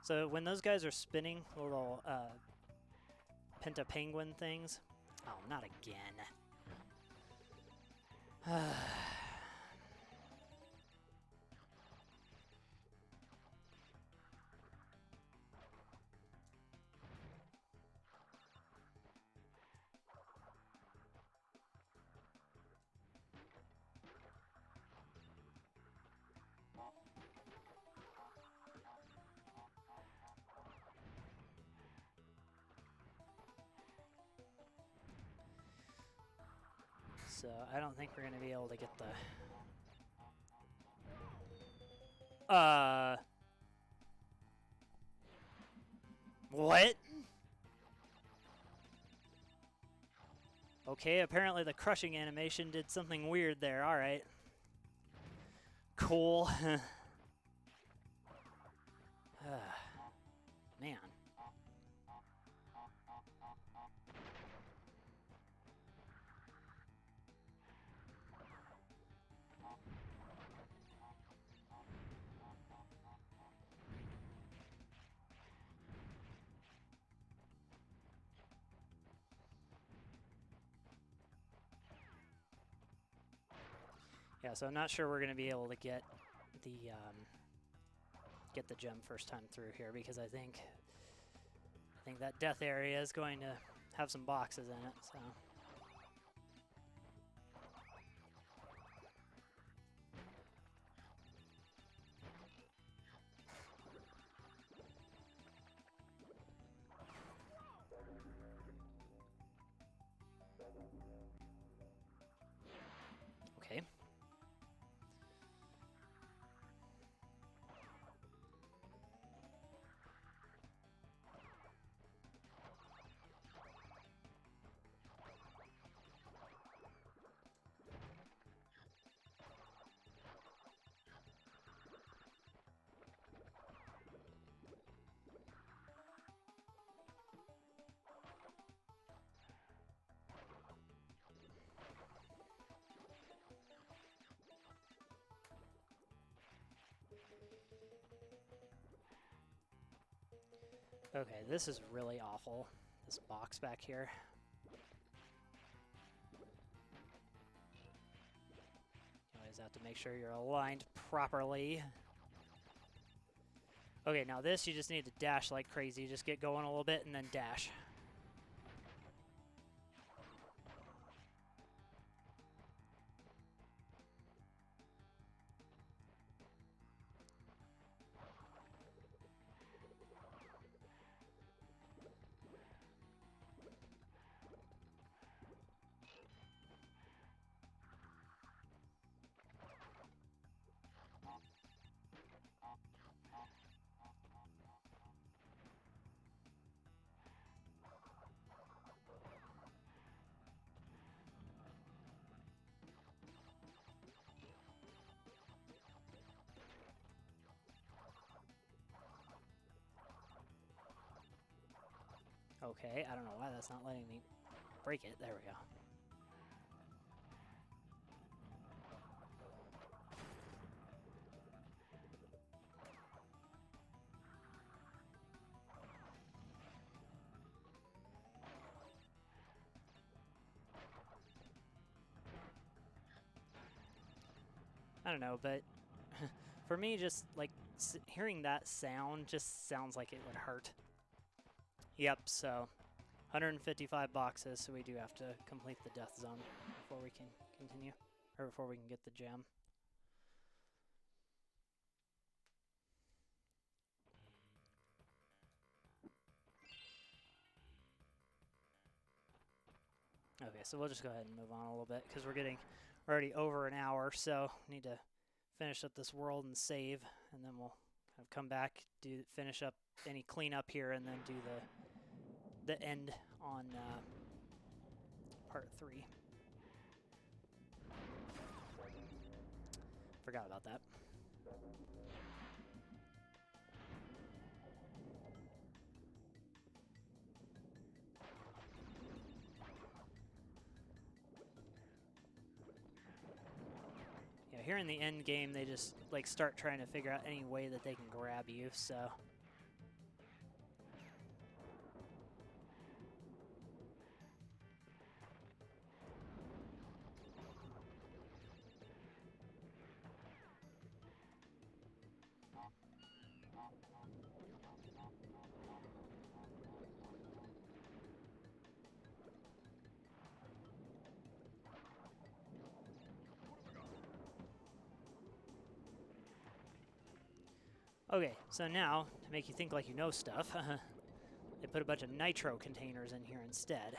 So when those guys are spinning, little penta penguin things. Oh, not again. So I don't think we're going to be able to get the... What? Okay, apparently the crushing animation did something weird there. Alright. Cool. Man. Yeah, so I'm not sure we're going to be able to get the gem first time through here because I think that death area is going to have some boxes in it. So. Okay. Okay, this is really awful, this box back here. You always have to make sure you're aligned properly. Okay, now this you just need to dash like crazy. Just get going a little bit and then dash. Okay, I don't know why that's not letting me break it. There we go. I don't know, but for me, just like hearing that sound just sounds like it would hurt. Yep, so 155 boxes, so we do have to complete the death zone before we can continue, or before we can get the gem. Okay, so we'll just go ahead and move on a little bit because we're getting already over an hour, so we need to finish up this world and save, and then we'll kind of come back, finish up any cleanup here, and then do the end on part 3. Forgot about that. Yeah, here in the end game, they just like start trying to figure out any way that they can grab you, so Okay, so now, to make you think like you know stuff, they put a bunch of nitro containers in here instead.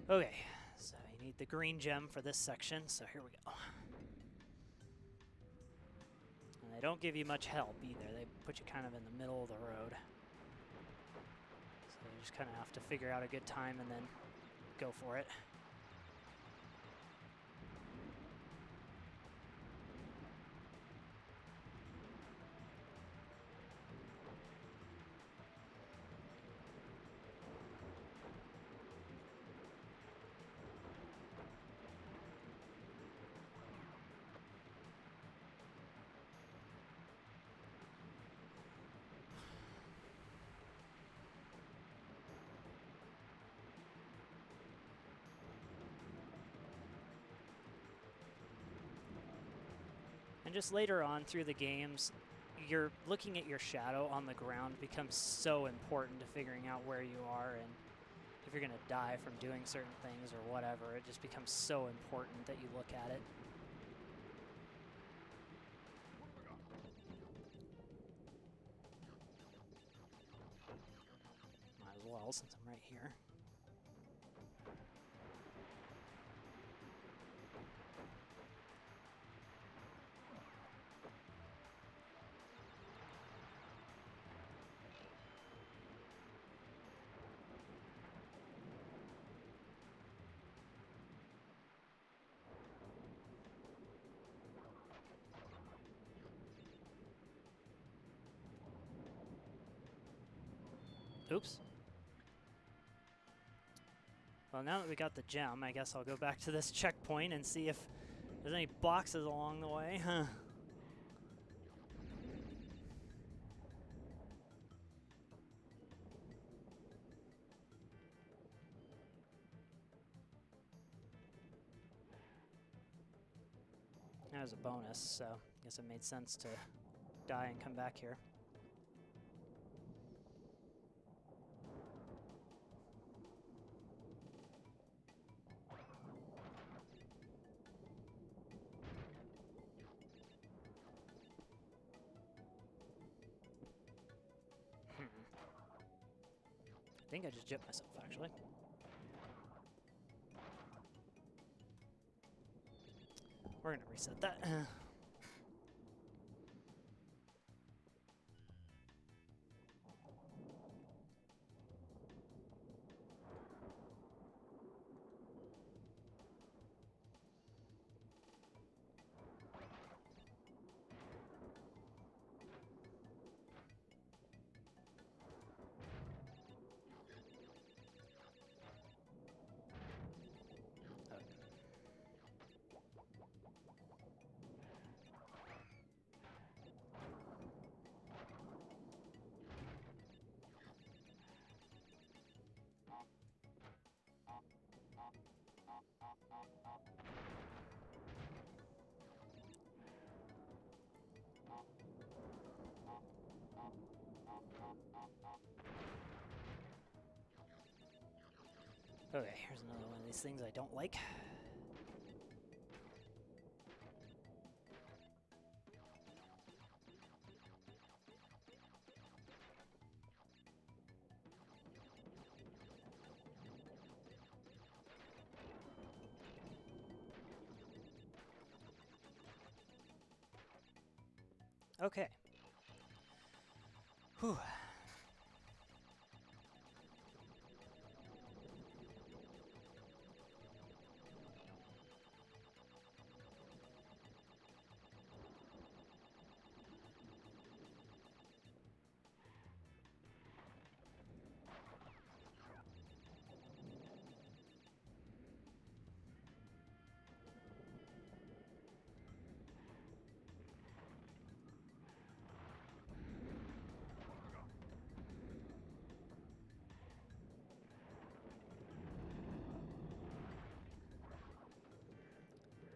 Okay, so you need the green gem for this section, so here we go. And they don't give you much help either. They put you kind of in the middle of the road. So you just kind of have to figure out a good time and then go for it. And just later on through the games, you're looking at your shadow on the ground becomes so important to figuring out where you are, and if you're going to die from doing certain things or whatever, it just becomes so important that you look at it. Might as well, since I'm right here. Oops. Well, now that we got the gem, I guess I'll go back to this checkpoint and see if there's any boxes along the way. Huh. That was a bonus, so I guess it made sense to die and come back here. I think I just jipped myself, actually. We're gonna reset that. Okay, here's another one of these things I don't like. Okay. Whew.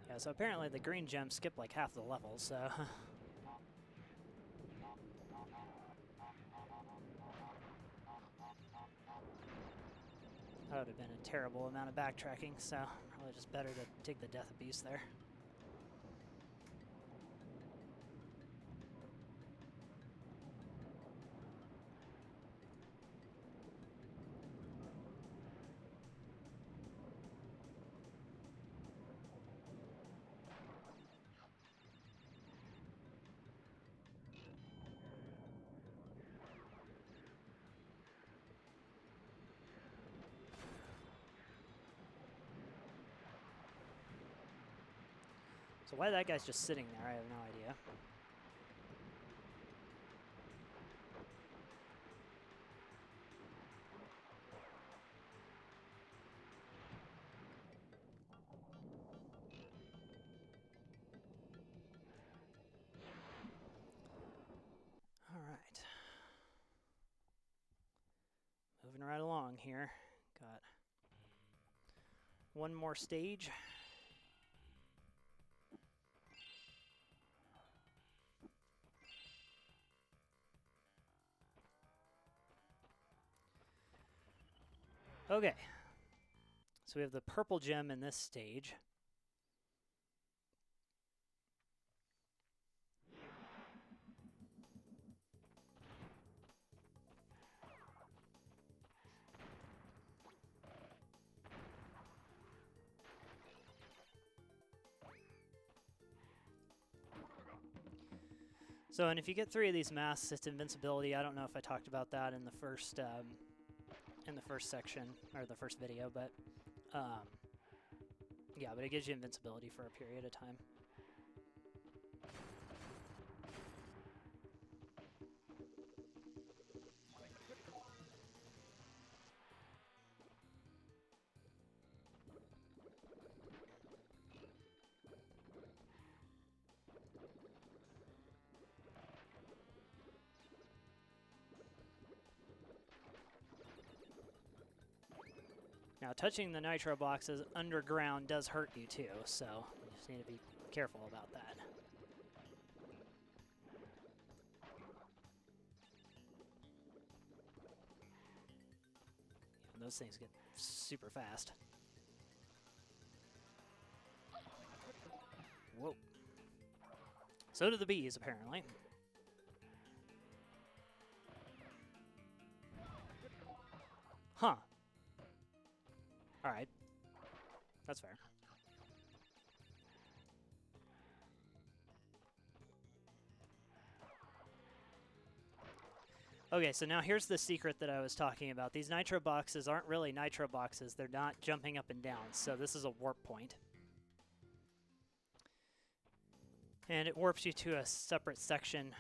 Yeah, so apparently the green gems skip like half the level, so... That would have been a terrible amount of backtracking, so probably just better to take the death abuse there. So why that guy's just sitting there, I have no idea. All right. Moving right along here. Got one more stage. Okay, so we have the purple gem in this stage. So, and if you get 3 of these masks, it's invincibility. I don't know if I talked about that in the first section or the first video, but yeah, but it gives you invincibility for a period of time. Now, touching the nitro boxes underground does hurt you too, so you just need to be careful about that. And those things get super fast. Whoa. So do the bees, apparently. Huh. Alright. That's fair. Okay, so now here's the secret that I was talking about. These nitro boxes aren't really nitro boxes. They're not jumping up and down, so this is a warp point. And it warps you to a separate section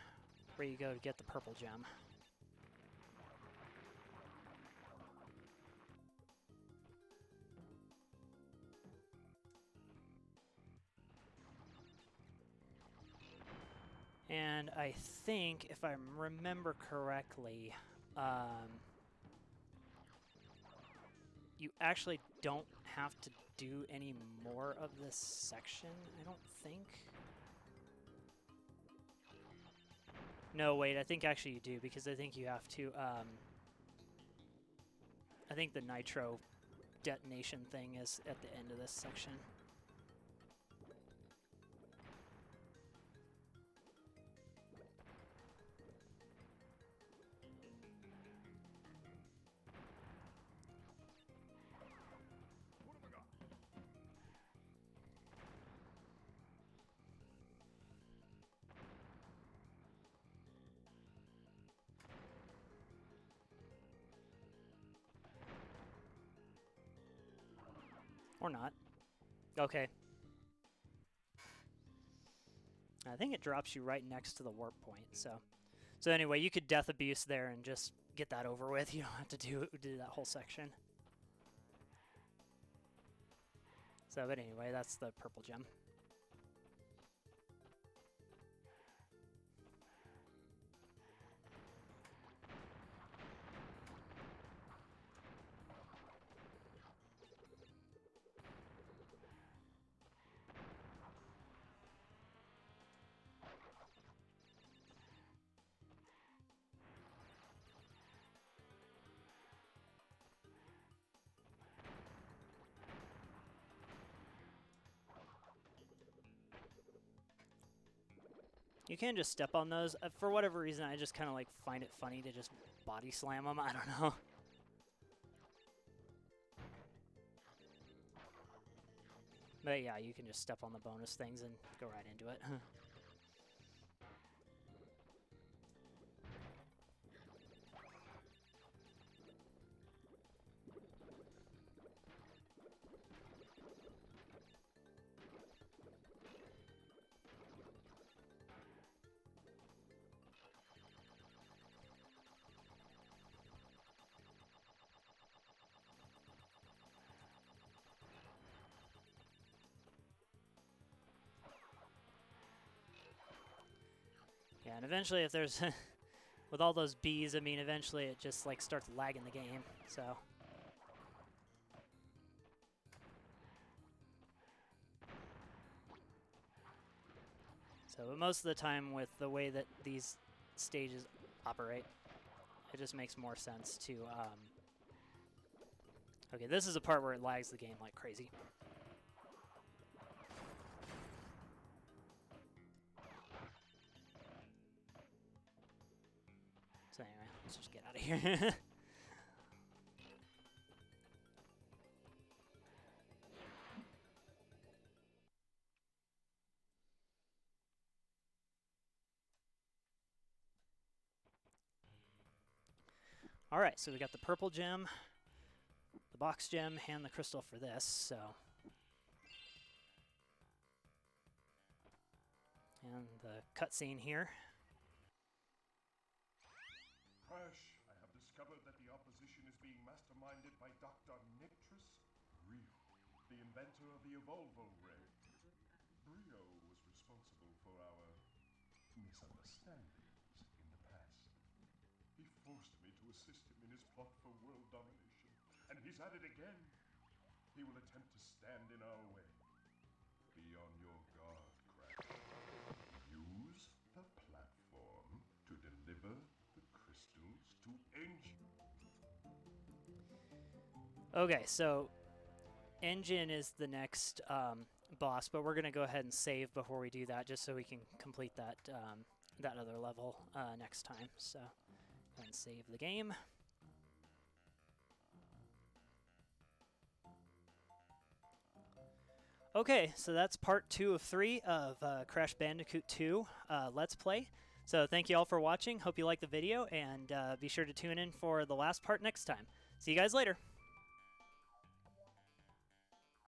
where you go to get the purple gem. And I think, if I remember correctly, you actually don't have to do any more of this section, I don't think. No, wait, I think actually you do, because I think you have to, I think the nitro detonation thing is at the end of this section. Or not. Okay. I think it drops you right next to the warp point, so anyway, you could death abuse there and just get that over with. You don't have to do that whole section. So, but anyway, that's the purple gem. You can just step on those. For whatever reason, I just kind of like find it funny to just body slam them. I don't know. But yeah, you can just step on the bonus things and go right into it. Yeah, and eventually if there's, with all those bees, I mean, eventually it just like starts lagging the game, so. But most of the time with the way that these stages operate, it just makes more sense to, okay, this is a part where it lags the game like crazy. So anyway, let's just get out of here. All right, so we got the purple gem, the box gem, and the crystal for this, so. And the cutscene here. Crash, I have discovered that the opposition is being masterminded by Dr. ZXRyuu, the inventor of the Evolvo ray. Brio was responsible for our misunderstandings in the past. He forced me to assist him in his plot for world domination, and he's at it again. He will attempt to stand in our way. Be on your guard, Crash. Use the platform to deliver the crystals to Engine. Okay, so Engine is the next boss, but we're going to go ahead and save before we do that, just so we can complete that that other level next time. So go ahead and save the game. Okay, so that's part 2 of 3 of Crash Bandicoot 2 Let's Play. So thank you all for watching. Hope you liked the video, and be sure to tune in for the last part next time. See you guys later.